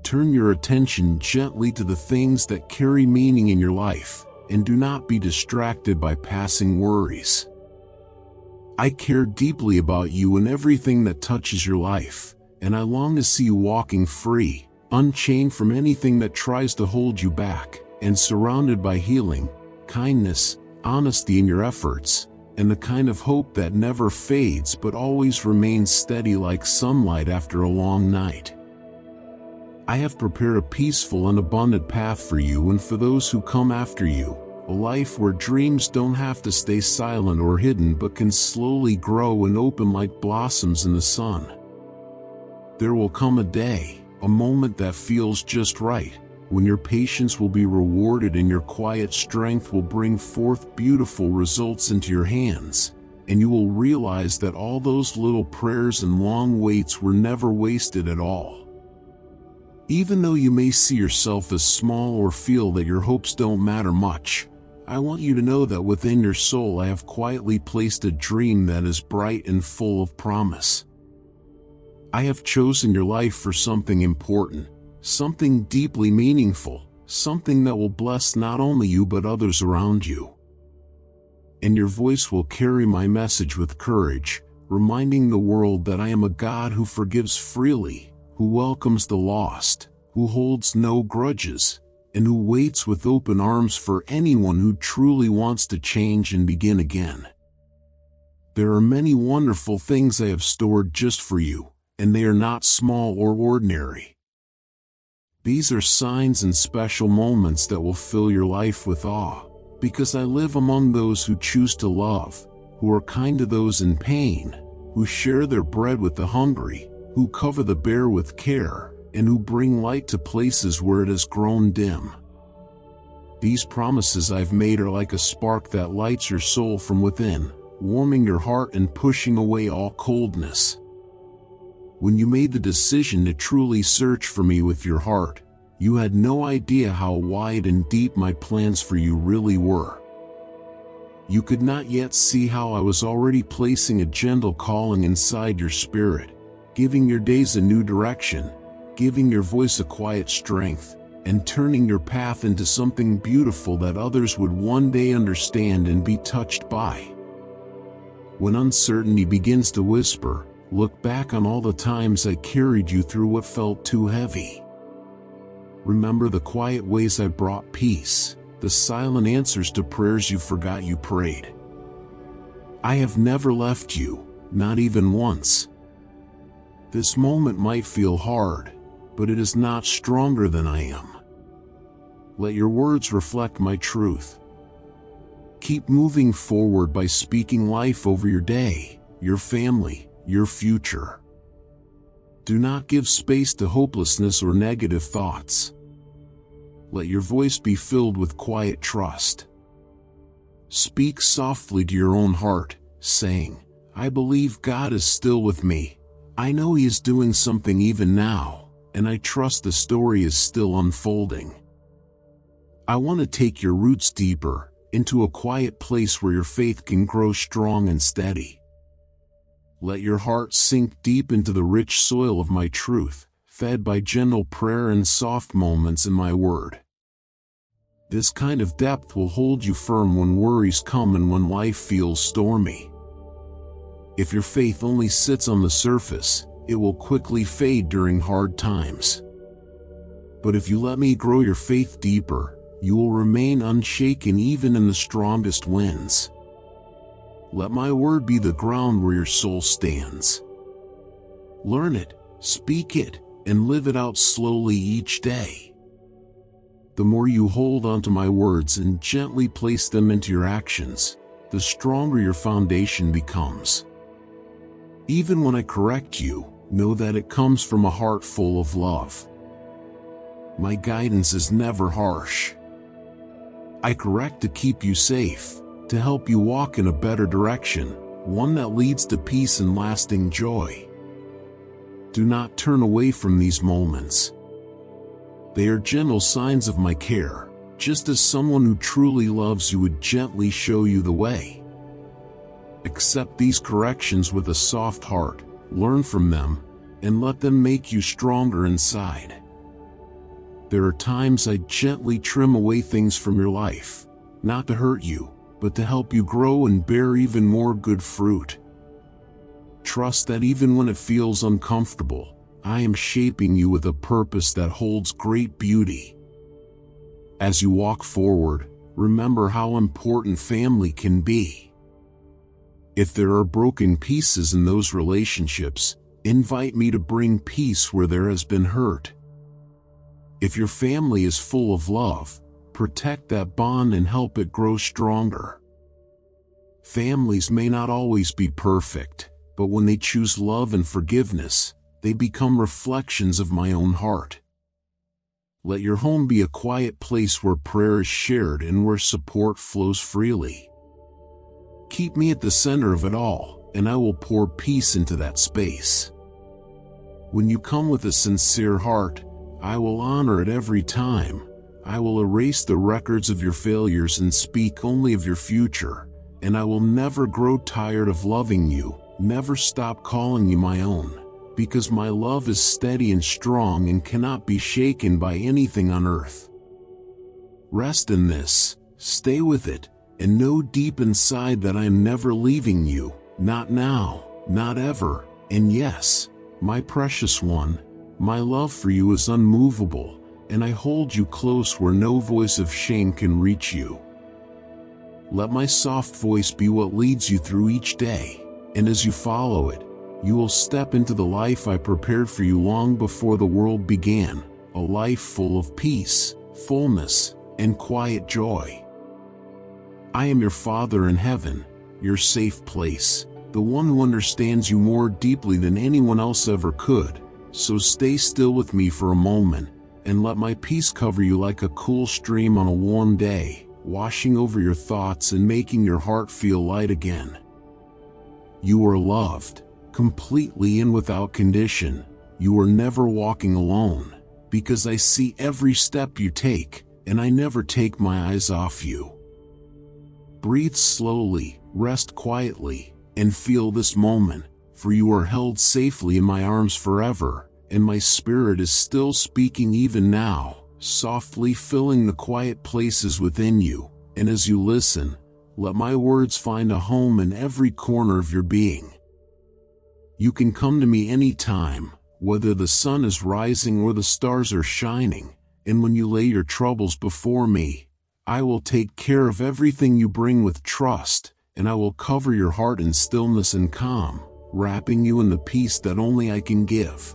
Turn your attention gently to the things that carry meaning in your life, and do not be distracted by passing worries. I care deeply about you and everything that touches your life, and I long to see you walking free, unchained from anything that tries to hold you back, and surrounded by healing, kindness, honesty in your efforts, and the kind of hope that never fades but always remains steady like sunlight after a long night. I have prepared a peaceful and abundant path for you and for those who come after you, a life where dreams don't have to stay silent or hidden but can slowly grow and open like blossoms in the sun. There will come a day, a moment that feels just right, when your patience will be rewarded and your quiet strength will bring forth beautiful results into your hands, and you will realize that all those little prayers and long waits were never wasted at all. Even though you may see yourself as small or feel that your hopes don't matter much, I want you to know that within your soul I have quietly placed a dream that is bright and full of promise. I have chosen your life for something important, something deeply meaningful, something that will bless not only you but others around you. And your voice will carry my message with courage, reminding the world that I am a God who forgives freely, who welcomes the lost, who holds no grudges, and who waits with open arms for anyone who truly wants to change and begin again. There are many wonderful things I have stored just for you, and they are not small or ordinary. These are signs and special moments that will fill your life with awe, because I live among those who choose to love, who are kind to those in pain, who share their bread with the hungry, who cover the bare with care, and who bring light to places where it has grown dim. These promises I've made are like a spark that lights your soul from within, warming your heart and pushing away all coldness. When you made the decision to truly search for me with your heart, you had no idea how wide and deep my plans for you really were. You could not yet see how I was already placing a gentle calling inside your spirit, giving your days a new direction, giving your voice a quiet strength, and turning your path into something beautiful that others would one day understand and be touched by. When uncertainty begins to whisper, look back on all the times I carried you through what felt too heavy. Remember the quiet ways I brought peace, the silent answers to prayers you forgot you prayed. I have never left you, not even once. This moment might feel hard, but it is not stronger than I am. Let your words reflect my truth. Keep moving forward by speaking life over your day, your family, your future. Do not give space to hopelessness or negative thoughts. Let your voice be filled with quiet trust. Speak softly to your own heart, saying, I believe God is still with me. I know He is doing something even now, and I trust the story is still unfolding. I want to take your roots deeper, into a quiet place where your faith can grow strong and steady. Let your heart sink deep into the rich soil of my truth, fed by gentle prayer and soft moments in my word. This kind of depth will hold you firm when worries come and when life feels stormy. If your faith only sits on the surface, it will quickly fade during hard times. But if you let me grow your faith deeper, you will remain unshaken even in the strongest winds. Let my word be the ground where your soul stands. Learn it, speak it, and live it out slowly each day. The more you hold onto my words and gently place them into your actions, the stronger your foundation becomes. Even when I correct you, know that it comes from a heart full of love. My guidance is never harsh. I correct to keep you safe, to help you walk in a better direction, one that leads to peace and lasting joy. Do not turn away from these moments. They are gentle signs of my care, just as someone who truly loves you would gently show you the way. Accept these corrections with a soft heart, learn from them, and let them make you stronger inside. There are times I gently trim away things from your life, not to hurt you, but to help you grow and bear even more good fruit. Trust that even when it feels uncomfortable, I am shaping you with a purpose that holds great beauty. As you walk forward, remember how important family can be. If there are broken pieces in those relationships, invite me to bring peace where there has been hurt. If your family is full of love, protect that bond and help it grow stronger. Families may not always be perfect, but when they choose love and forgiveness, they become reflections of my own heart. Let your home be a quiet place where prayer is shared and where support flows freely. Keep me at the center of it all, and I will pour peace into that space. When you come with a sincere heart, I will honor it every time. I will erase the records of your failures and speak only of your future, and I will never grow tired of loving you, never stop calling you my own, because my love is steady and strong and cannot be shaken by anything on earth. Rest in this, stay with it, and know deep inside that I am never leaving you, not now, not ever, and yes, my precious one, my love for you is unmovable, and I hold you close where no voice of shame can reach you. Let my soft voice be what leads you through each day, and as you follow it, you will step into the life I prepared for you long before the world began, a life full of peace, fullness, and quiet joy. I am your Father in heaven, your safe place, the one who understands you more deeply than anyone else ever could, so stay still with me for a moment, and let my peace cover you like a cool stream on a warm day, washing over your thoughts and making your heart feel light again. You are loved, completely and without condition. You are never walking alone, because I see every step you take, and I never take my eyes off you. Breathe slowly, rest quietly, and feel this moment, for you are held safely in my arms forever, and my spirit is still speaking even now, softly filling the quiet places within you, and as you listen, let my words find a home in every corner of your being. You can come to me anytime, whether the sun is rising or the stars are shining, and when you lay your troubles before me, I will take care of everything you bring with trust, and I will cover your heart in stillness and calm, wrapping you in the peace that only I can give.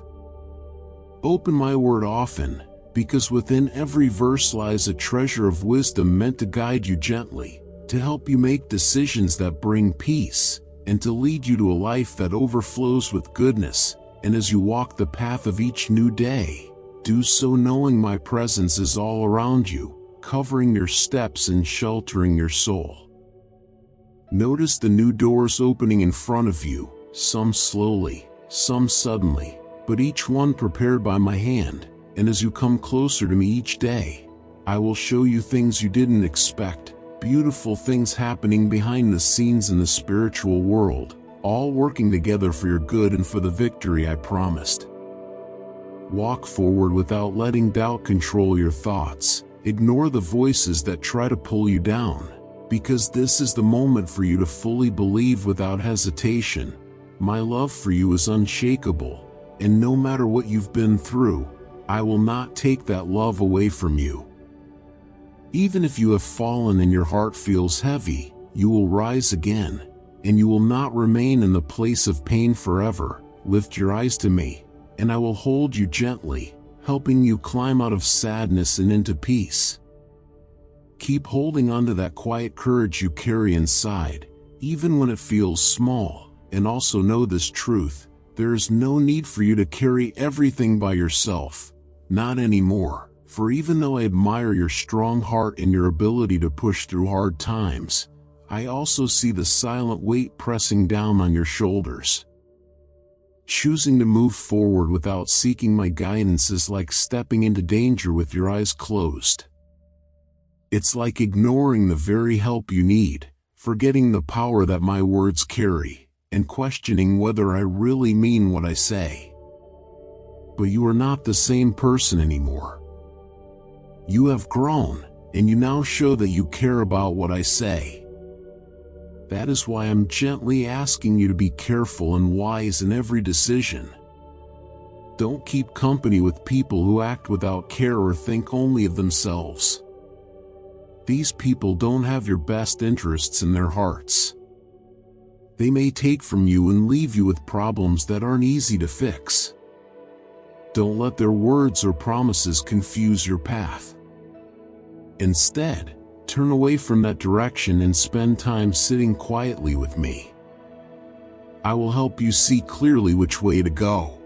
Open my word often, because within every verse lies a treasure of wisdom meant to guide you gently, to help you make decisions that bring peace, and to lead you to a life that overflows with goodness. And as you walk the path of each new day, do so knowing my presence is all around you, covering your steps and sheltering your soul. Notice the new doors opening in front of you, some slowly, some suddenly, but each one prepared by my hand, and as you come closer to me each day, I will show you things you didn't expect, beautiful things happening behind the scenes in the spiritual world, all working together for your good and for the victory I promised. Walk forward without letting doubt control your thoughts, Ignore the voices that try to pull you down, because this is the moment for you to fully believe without hesitation. My love for you is unshakable, and no matter what you've been through, I will not take that love away from you. Even if you have fallen and your heart feels heavy, you will rise again, and you will not remain in the place of pain forever. Lift your eyes to me, and I will hold you gently, helping you climb out of sadness and into peace. Keep holding on to that quiet courage you carry inside, even when it feels small, and also know this truth: there is no need for you to carry everything by yourself. Not anymore. For even though I admire your strong heart and your ability to push through hard times, I also see the silent weight pressing down on your shoulders. Choosing to move forward without seeking my guidance is like stepping into danger with your eyes closed. It's like ignoring the very help you need, forgetting the power that my words carry, and questioning whether I really mean what I say. But you are not the same person anymore. You have grown, and you now show that you care about what I say. That is why I'm gently asking you to be careful and wise in every decision. Don't keep company with people who act without care or think only of themselves. These people don't have your best interests in their hearts. They may take from you and leave you with problems that aren't easy to fix. Don't let their words or promises confuse your path. Instead, turn away from that direction and spend time sitting quietly with me. I will help you see clearly which way to go.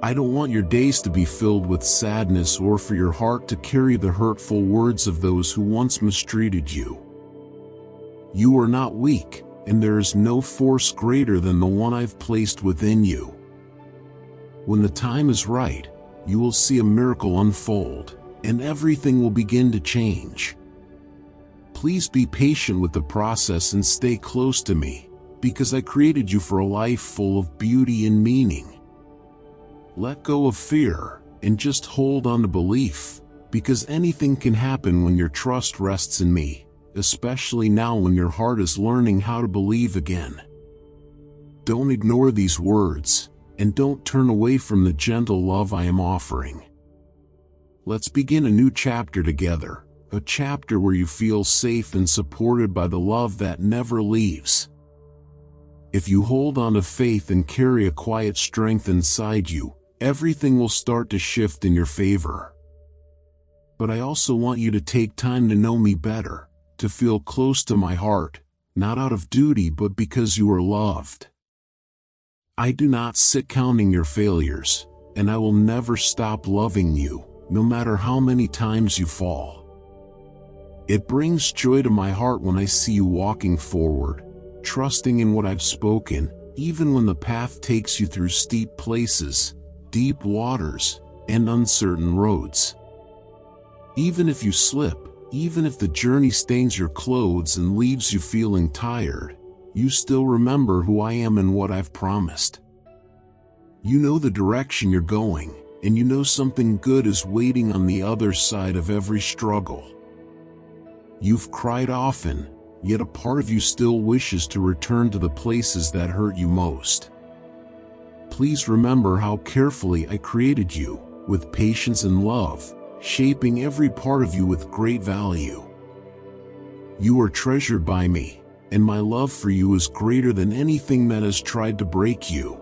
I don't want your days to be filled with sadness or for your heart to carry the hurtful words of those who once mistreated you. You are not weak, and there is no force greater than the one I've placed within you. When the time is right, you will see a miracle unfold, and everything will begin to change. Please be patient with the process and stay close to me, because I created you for a life full of beauty and meaning. Let go of fear, and just hold on to belief, because anything can happen when your trust rests in me, especially now when your heart is learning how to believe again. Don't ignore these words, and don't turn away from the gentle love I am offering. Let's begin a new chapter together, a chapter where you feel safe and supported by the love that never leaves. If you hold on to faith and carry a quiet strength inside you, everything will start to shift in your favor. But I also want you to take time to know me better, to feel close to my heart, not out of duty but because you are loved. I do not sit counting your failures, and I will never stop loving you, no matter how many times you fall. It brings joy to my heart when I see you walking forward, trusting in what I've spoken, even when the path takes you through steep places, deep waters, and uncertain roads. Even if you slip, even if the journey stains your clothes and leaves you feeling tired, you still remember who I am and what I've promised. You know the direction you're going, and you know something good is waiting on the other side of every struggle. You've cried often, yet a part of you still wishes to return to the places that hurt you most. Please remember how carefully I created you, with patience and love, shaping every part of you with great value. You are treasured by me, and my love for you is greater than anything that has tried to break you.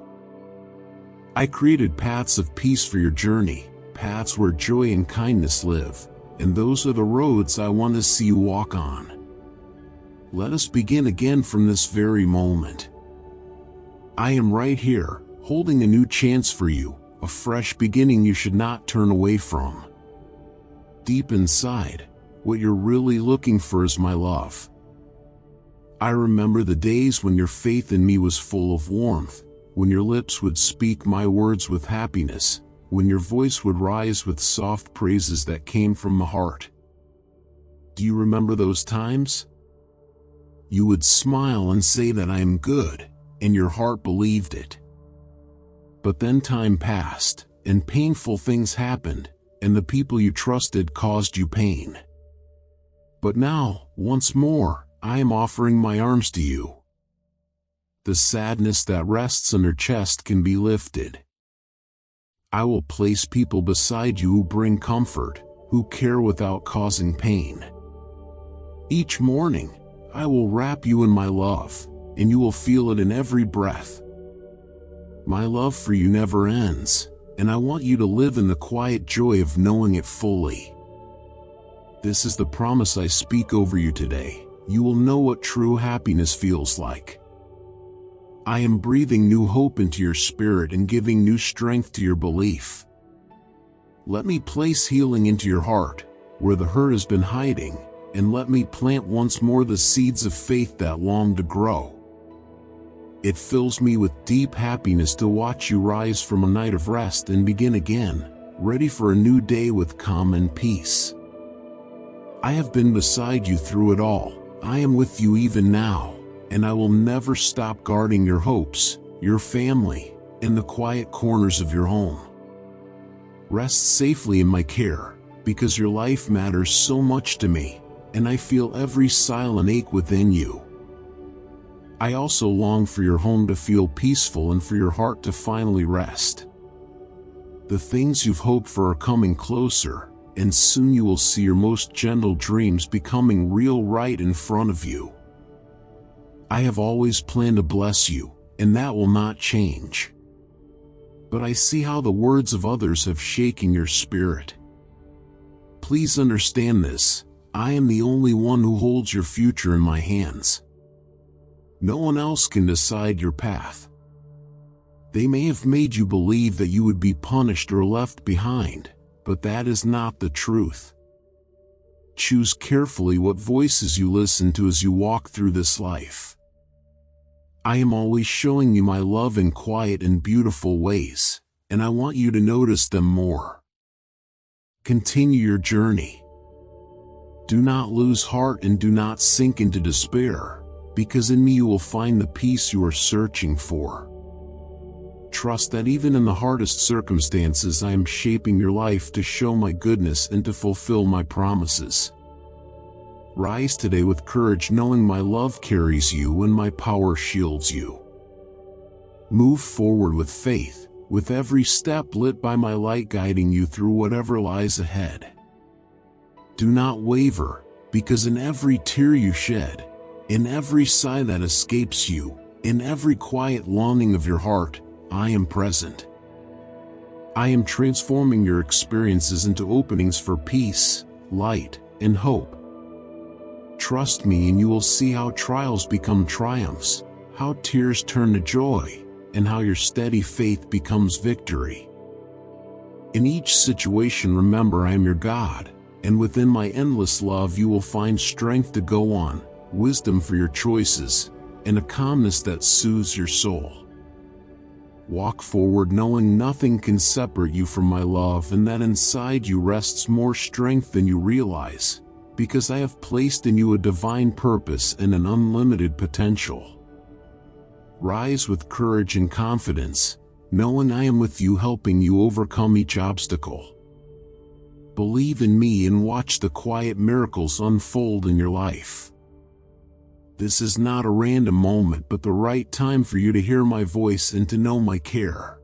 I created paths of peace for your journey, paths where joy and kindness live, and those are the roads I want to see you walk on. Let us begin again from this very moment. I am right here, holding a new chance for you, a fresh beginning you should not turn away from. Deep inside, what you're really looking for is my love. I remember the days when your faith in me was full of warmth, when your lips would speak my words with happiness, when your voice would rise with soft praises that came from the heart. Do you remember those times? You would smile and say that I am good, and your heart believed it. But then time passed, and painful things happened, and the people you trusted caused you pain. But now, once more, I am offering my arms to you. The sadness that rests on your chest can be lifted. I will place people beside you who bring comfort, who care without causing pain. Each morning, I will wrap you in my love, and you will feel it in every breath. My love for you never ends, and I want you to live in the quiet joy of knowing it fully. This is the promise I speak over you today. You will know what true happiness feels like. I am breathing new hope into your spirit and giving new strength to your belief. Let me place healing into your heart, where the hurt has been hiding, and let me plant once more the seeds of faith that long to grow. It fills me with deep happiness to watch you rise from a night of rest and begin again, ready for a new day with calm and peace. I have been beside you through it all. I am with you even now, and I will never stop guarding your hopes, your family, and the quiet corners of your home. Rest safely in my care, because your life matters so much to me, and I feel every silent ache within you. I also long for your home to feel peaceful and for your heart to finally rest. The things you've hoped for are coming closer, and soon you will see your most gentle dreams becoming real right in front of you. I have always planned to bless you, and that will not change. But I see how the words of others have shaken your spirit. Please understand this. I am the only one who holds your future in my hands. No one else can decide your path. They may have made you believe that you would be punished or left behind, but that is not the truth. Choose carefully what voices you listen to as you walk through this life. I am always showing you my love in quiet and beautiful ways, and I want you to notice them more. Continue your journey. Do not lose heart and do not sink into despair, because in me you will find the peace you are searching for. Trust that even in the hardest circumstances I am shaping your life to show my goodness and to fulfill my promises. Rise today with courage, knowing my love carries you and my power shields you. Move forward with faith, with every step lit by my light guiding you through whatever lies ahead. Do not waver, because in every tear you shed, in every sigh that escapes you, in every quiet longing of your heart, I am present. I am transforming your experiences into openings for peace, light, and hope. Trust me and you will see how trials become triumphs, how tears turn to joy, and how your steady faith becomes victory. In each situation, remember I am your God, and within my endless love you will find strength to go on, wisdom for your choices, and a calmness that soothes your soul. Walk forward knowing nothing can separate you from my love, and that inside you rests more strength than you realize, because I have placed in you a divine purpose and an unlimited potential. Rise with courage and confidence, knowing I am with you, helping you overcome each obstacle. Believe in me and watch the quiet miracles unfold in your life. This is not a random moment, but the right time for you to hear my voice and to know my care.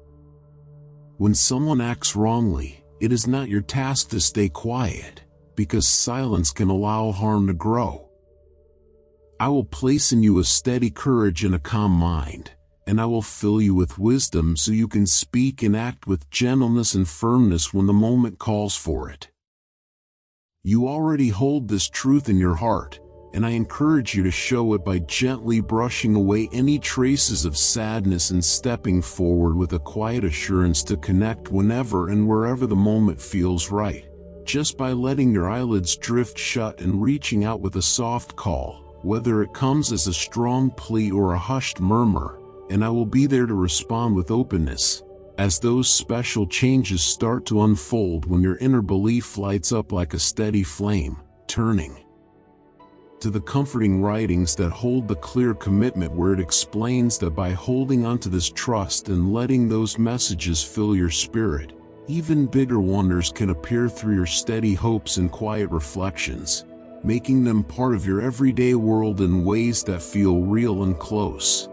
When someone acts wrongly, it is not your task to stay quiet, because silence can allow harm to grow. I will place in you a steady courage and a calm mind, and I will fill you with wisdom so you can speak and act with gentleness and firmness when the moment calls for it. You already hold this truth in your heart, and I encourage you to show it by gently brushing away any traces of sadness and stepping forward with a quiet assurance to connect whenever and wherever the moment feels right, just by letting your eyelids drift shut and reaching out with a soft call, whether it comes as a strong plea or a hushed murmur, and I will be there to respond with openness, as those special changes start to unfold when your inner belief lights up like a steady flame, turning to the comforting writings that hold the clear commitment where it explains that by holding onto this trust and letting those messages fill your spirit, Even bigger wonders can appear through your steady hopes and quiet reflections, making them part of your everyday world in ways that feel real and close.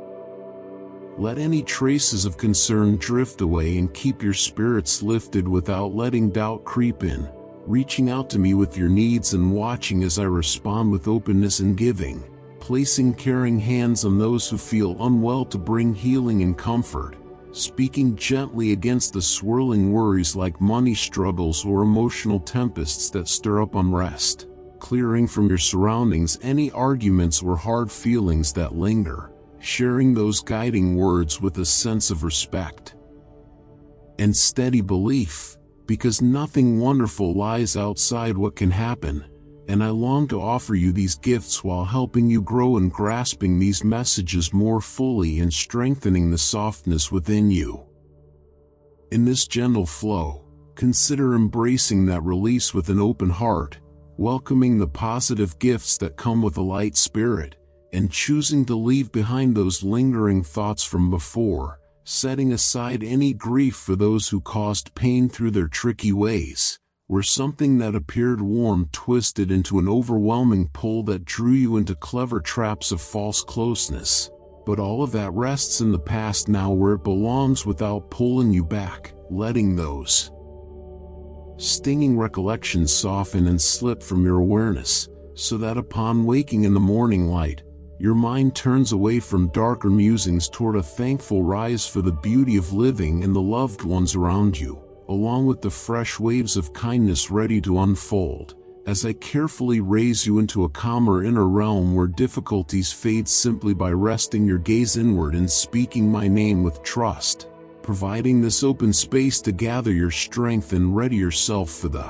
Let any traces of concern drift away and keep your spirits lifted without letting doubt creep in, reaching out to me with your needs and watching as I respond with openness and giving, placing caring hands on those who feel unwell to bring healing and comfort, speaking gently against the swirling worries like money struggles or emotional tempests that stir up unrest, clearing from your surroundings any arguments or hard feelings that linger, sharing those guiding words with a sense of respect and steady belief, because nothing wonderful lies outside what can happen, and I long to offer you these gifts while helping you grow and grasping these messages more fully and strengthening the softness within you. In this gentle flow, consider embracing that release with an open heart, welcoming the positive gifts that come with a light spirit, and choosing to leave behind those lingering thoughts from before, setting aside any grief for those who caused pain through their tricky ways, where something that appeared warm twisted into an overwhelming pull that drew you into clever traps of false closeness. But all of that rests in the past now, where it belongs, without pulling you back, letting those stinging recollections soften and slip from your awareness, so that upon waking in the morning light, your mind turns away from darker musings toward a thankful rise for the beauty of living and the loved ones around you, along with the fresh waves of kindness ready to unfold, as I carefully raise you into a calmer inner realm where difficulties fade simply by resting your gaze inward and speaking my name with trust, providing this open space to gather your strength and ready yourself for the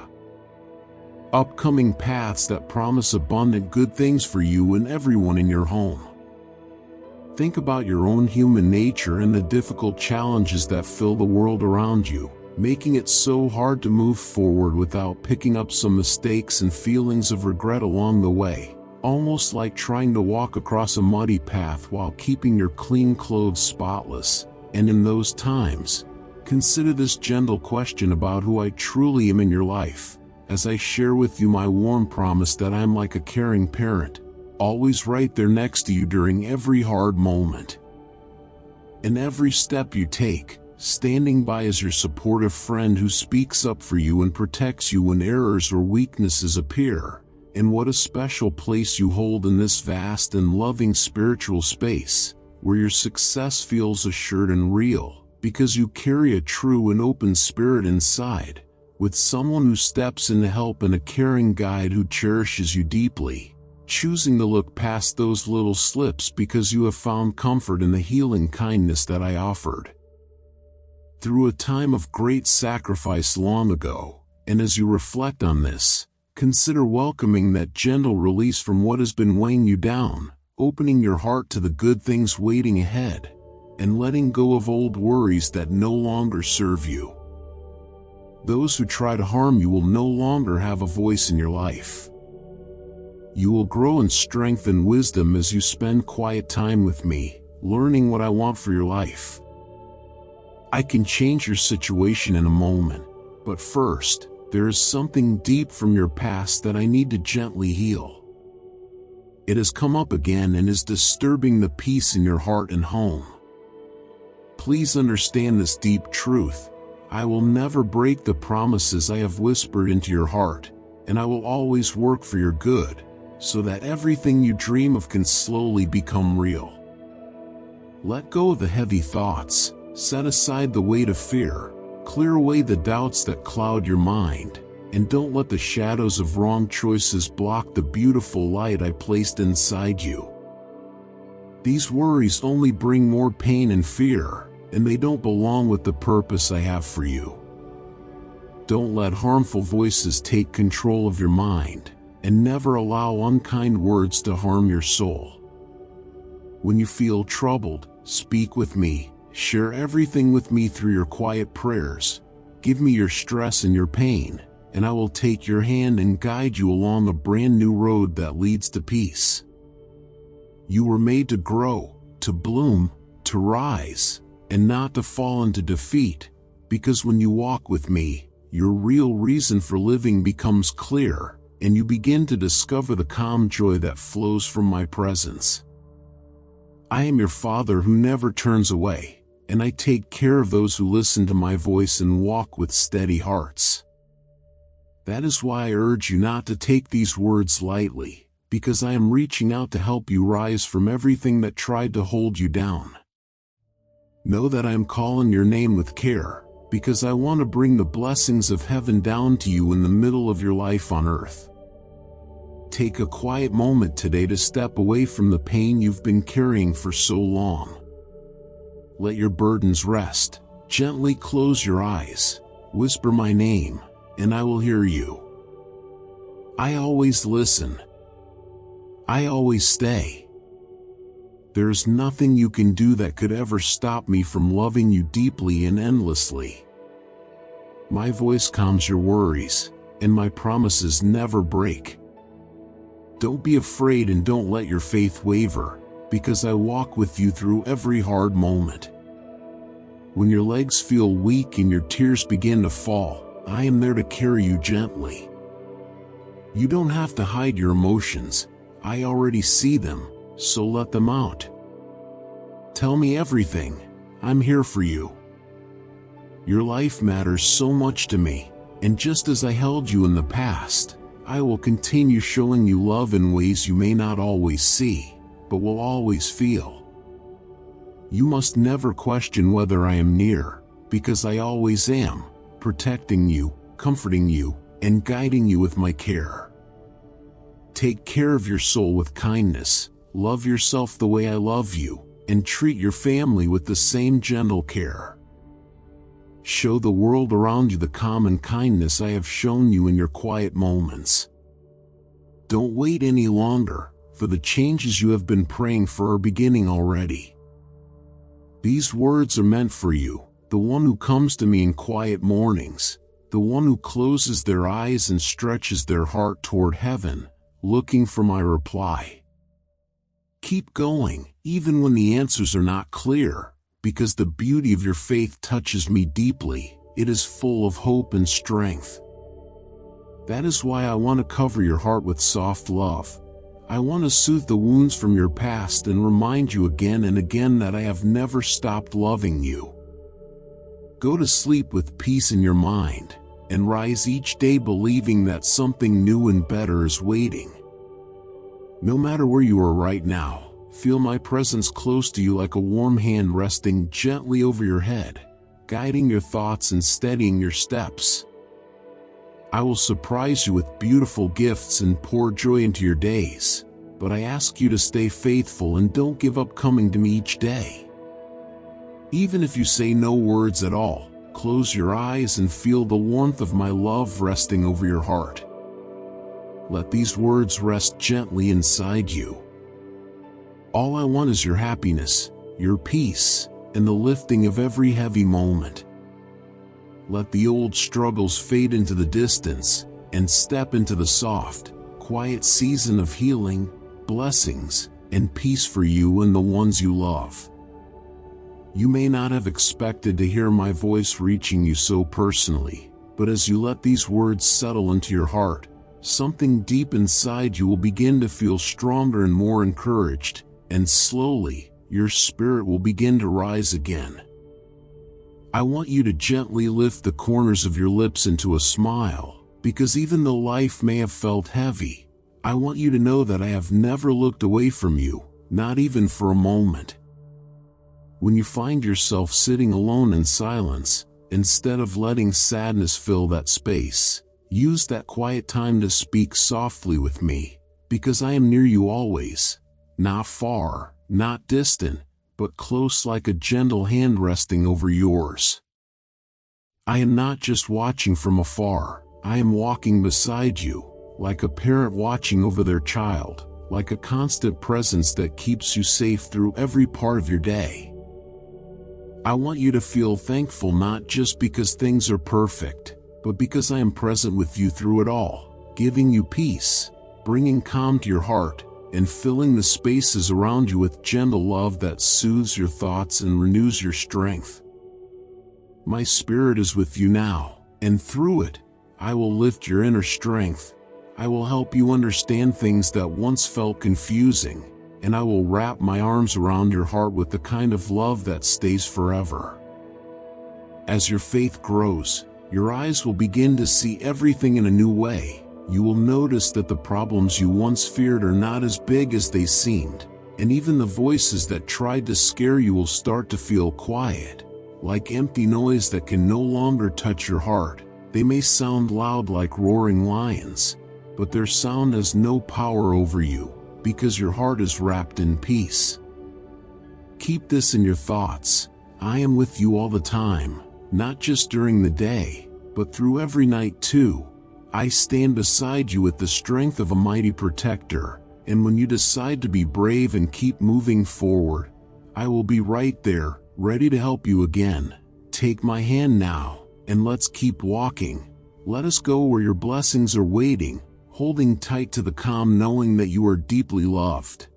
upcoming paths that promise abundant good things for you and everyone in your home. Think about your own human nature and the difficult challenges that fill the world around you, making it so hard to move forward without picking up some mistakes and feelings of regret along the way, almost like trying to walk across a muddy path while keeping your clean clothes spotless. And in those times, consider this gentle question about who I truly am in your life, as I share with you my warm promise that I am like a caring parent, always right there next to you during every hard moment. In every step you take, standing by as your supportive friend who speaks up for you and protects you when errors or weaknesses appear. And what a special place you hold in this vast and loving spiritual space, where your success feels assured and real, because you carry a true and open spirit inside, with someone who steps in to help and a caring guide who cherishes you deeply, choosing to look past those little slips because you have found comfort in the healing kindness that I offered through a time of great sacrifice long ago. And as you reflect on this, consider welcoming that gentle release from what has been weighing you down, opening your heart to the good things waiting ahead, and letting go of old worries that no longer serve you. Those who try to harm you will no longer have a voice in your life. You will grow in strength and wisdom as you spend quiet time with me, learning what I want for your life. I can change your situation in a moment, but first, there is something deep from your past that I need to gently heal. It has come up again and is disturbing the peace in your heart and home. Please understand this deep truth. I will never break the promises I have whispered into your heart, and I will always work for your good, so that everything you dream of can slowly become real. Let go of the heavy thoughts, set aside the weight of fear, clear away the doubts that cloud your mind, and don't let the shadows of wrong choices block the beautiful light I placed inside you. These worries only bring more pain and fear, and they don't belong with the purpose I have for you. Don't let harmful voices take control of your mind, and never allow unkind words to harm your soul. When you feel troubled, speak with me, share everything with me through your quiet prayers, give me your stress and your pain, and I will take your hand and guide you along a brand new road that leads to peace. You were made to grow, to bloom, to rise, and not to fall into defeat, Because when you walk with me, your real reason for living becomes clear, and you begin to discover the calm joy that flows from my presence. I am your Father who never turns away, and I take care of those who listen to my voice and walk with steady hearts. That is why I urge you not to take these words lightly, because I am reaching out to help you rise from everything that tried to hold you down. Know that I am calling your name with care, because I want to bring the blessings of heaven down to you in the middle of your life on earth. Take a quiet moment today to step away from the pain you've been carrying for so long. Let your burdens rest, gently close your eyes, whisper my name, and I will hear you. I always listen. I always stay. There's nothing you can do that could ever stop me from loving you deeply and endlessly. My voice calms your worries, and my promises never break. Don't be afraid and don't let your faith waver, because I walk with you through every hard moment. When your legs feel weak and your tears begin to fall, I am there to carry you gently. You don't have to hide your emotions. I already see them, so let them out. Tell me everything. I'm here for you. Your life matters so much to me, and just as I held you in the past, I will continue showing you love in ways you may not always see, but will always feel. You must never question whether I am near, because I always am, protecting you, comforting you, and guiding you with my care. Take care of your soul with kindness, love yourself the way I love you, and treat your family with the same gentle care. Show the world around you the calm and kindness I have shown you in your quiet moments. Don't wait any longer, for the changes you have been praying for are beginning already. These words are meant for you, the one who comes to me in quiet mornings, the one who closes their eyes and stretches their heart toward heaven, looking for my reply. Keep going, even when the answers are not clear, because the beauty of your faith touches me deeply. It is full of hope and strength. That is why I want to cover your heart with soft love. I want to soothe the wounds from your past and remind you again and again that I have never stopped loving you. Go to sleep with peace in your mind, and rise each day believing that something new and better is waiting. No matter where you are right now, feel my presence close to you like a warm hand resting gently over your head, guiding your thoughts and steadying your steps. I will surprise you with beautiful gifts and pour joy into your days, but I ask you to stay faithful and don't give up coming to me each day. Even if you say no words at all, close your eyes and feel the warmth of my love resting over your heart. Let these words rest gently inside you. All I want is your happiness, your peace, and the lifting of every heavy moment. Let the old struggles fade into the distance, and step into the soft, quiet season of healing, blessings, and peace for you and the ones you love. You may not have expected to hear my voice reaching you so personally, but as you let these words settle into your heart, something deep inside you will begin to feel stronger and more encouraged, and slowly, your spirit will begin to rise again. I want you to gently lift the corners of your lips into a smile, because even though life may have felt heavy, I want you to know that I have never looked away from you, not even for a moment. When you find yourself sitting alone in silence, instead of letting sadness fill that space, use that quiet time to speak softly with me, because I am near you always, not far, not distant, but close like a gentle hand resting over yours. I am not just watching from afar, I am walking beside you, like a parent watching over their child, like a constant presence that keeps you safe through every part of your day. I want you to feel thankful not just because things are perfect, but because I am present with you through it all, giving you peace, bringing calm to your heart, and filling the spaces around you with gentle love that soothes your thoughts and renews your strength. My spirit is with you now, and through it, I will lift your inner strength. I will help you understand things that once felt confusing, and I will wrap my arms around your heart with the kind of love that stays forever. As your faith grows, your eyes will begin to see everything in a new way. You will notice that the problems you once feared are not as big as they seemed, and even the voices that tried to scare you will start to feel quiet, like empty noise that can no longer touch your heart. They may sound loud like roaring lions, but their sound has no power over you, because your heart is wrapped in peace. Keep this in your thoughts. I am with you all the time, not just during the day, but through every night too. I stand beside you with the strength of a mighty protector, and when you decide to be brave and keep moving forward, I will be right there, ready to help you again. Take my hand now, and let's keep walking. Let us go where your blessings are waiting, holding tight to the calm knowing that you are deeply loved.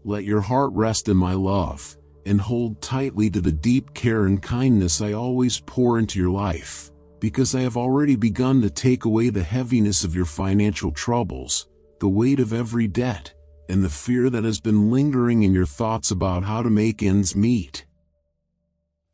Let your heart rest in my love, and hold tightly to the deep care and kindness I always pour into your life, because I have already begun to take away the heaviness of your financial troubles, the weight of every debt, and the fear that has been lingering in your thoughts about how to make ends meet.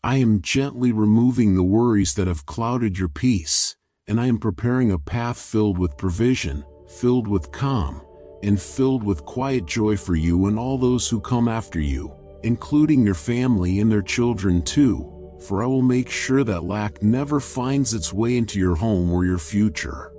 I am gently removing the worries that have clouded your peace, and I am preparing a path filled with provision, filled with calm, and filled with quiet joy for you and all those who come after you, including your family and their children too, for I will make sure that lack never finds its way into your home or your future.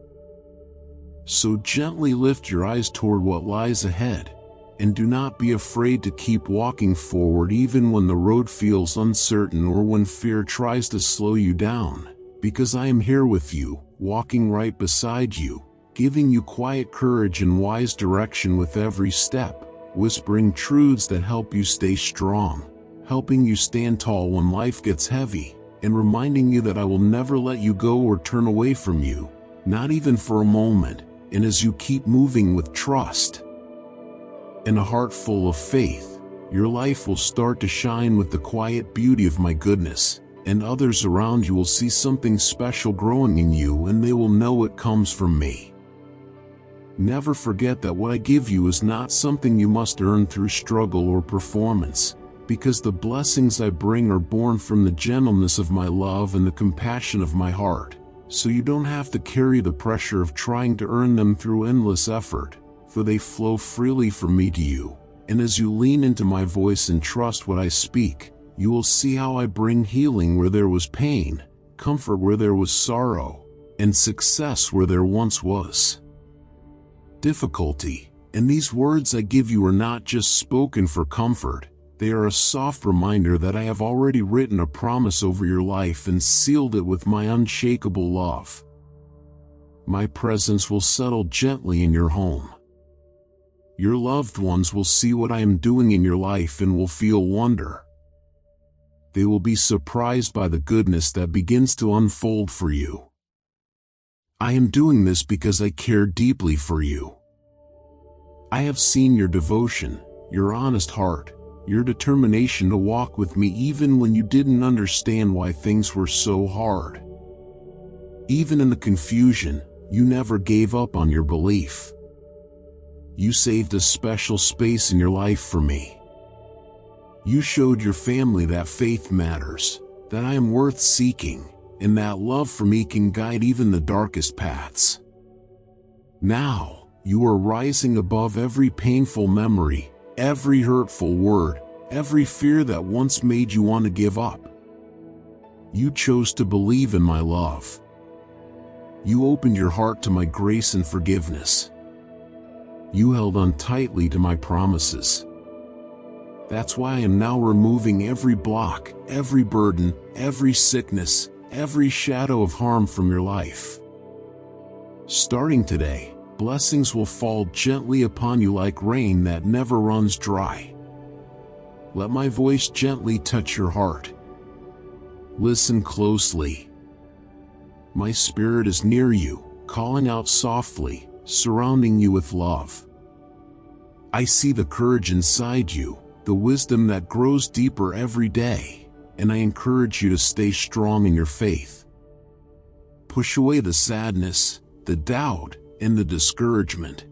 So gently lift your eyes toward what lies ahead, and do not be afraid to keep walking forward even when the road feels uncertain or when fear tries to slow you down, because I am here with you, walking right beside you, giving you quiet courage and wise direction with every step, whispering truths that help you stay strong, helping you stand tall when life gets heavy, and reminding you that I will never let you go or turn away from you, not even for a moment. And as you keep moving with trust and a heart full of faith, your life will start to shine with the quiet beauty of my goodness, and others around you will see something special growing in you, and they will know it comes from me. Never forget that what I give you is not something you must earn through struggle or performance, because the blessings I bring are born from the gentleness of my love and the compassion of my heart. So you don't have to carry the pressure of trying to earn them through endless effort, for they flow freely from me to you. And as you lean into my voice and trust what I speak, you will see how I bring healing where there was pain, comfort where there was sorrow, and success where there once was difficulty. And these words I give you are not just spoken for comfort. They are a soft reminder that I have already written a promise over your life and sealed it with my unshakable love. My presence will settle gently in your home. Your loved ones will see what I am doing in your life and will feel wonder. They will be surprised by the goodness that begins to unfold for you. I am doing this because I care deeply for you. I have seen your devotion, your honest heart, your determination to walk with me even when you didn't understand why things were so hard. Even in the confusion, you never gave up on your belief. You saved a special space in your life for me. You showed your family that faith matters, that I am worth seeking, and that love for me can guide even the darkest paths. Now, you are rising above every painful memory, every hurtful word, every fear that once made you want to give up. You chose to believe in my love. You opened your heart to my grace and forgiveness. You held on tightly to my promises. That's why I am now removing every block, every burden, every sickness, every shadow of harm from your life. Starting today, blessings will fall gently upon you like rain that never runs dry. Let my voice gently touch your heart. Listen closely. My spirit is near you, calling out softly, surrounding you with love. I see the courage inside you, the wisdom that grows deeper every day, and I encourage you to stay strong in your faith. Push away the sadness, the doubt, and the discouragement.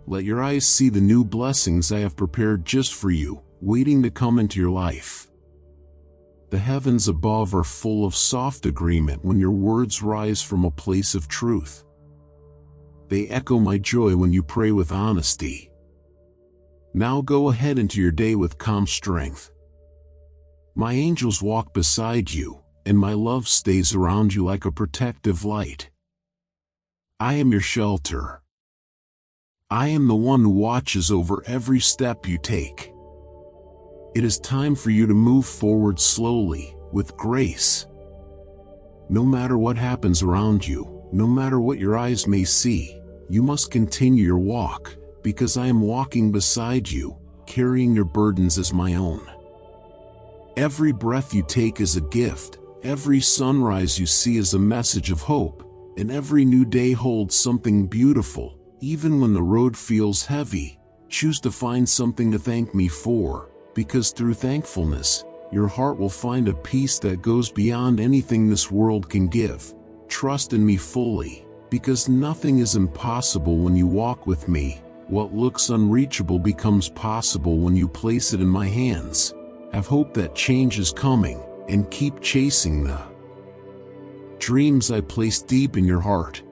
Let your eyes see the new blessings I have prepared just for you, waiting to come into your life. The heavens above are full of soft agreement when your words rise from a place of truth. They echo my joy when you pray with honesty. Now go ahead into your day with calm strength. My angels walk beside you, and my love stays around you like a protective light. I am your shelter. I am the one who watches over every step you take. It is time for you to move forward slowly, with grace. No matter what happens around you, no matter what your eyes may see, you must continue your walk, because I am walking beside you, carrying your burdens as my own. Every breath you take is a gift, every sunrise you see is a message of hope, and every new day holds something beautiful. Even when the road feels heavy, choose to find something to thank me for, because through thankfulness, your heart will find a peace that goes beyond anything this world can give. Trust in me fully, because nothing is impossible when you walk with me. What looks unreachable becomes possible when you place it in my hands. Have hope that change is coming, and keep chasing the dreams I place deep in your heart.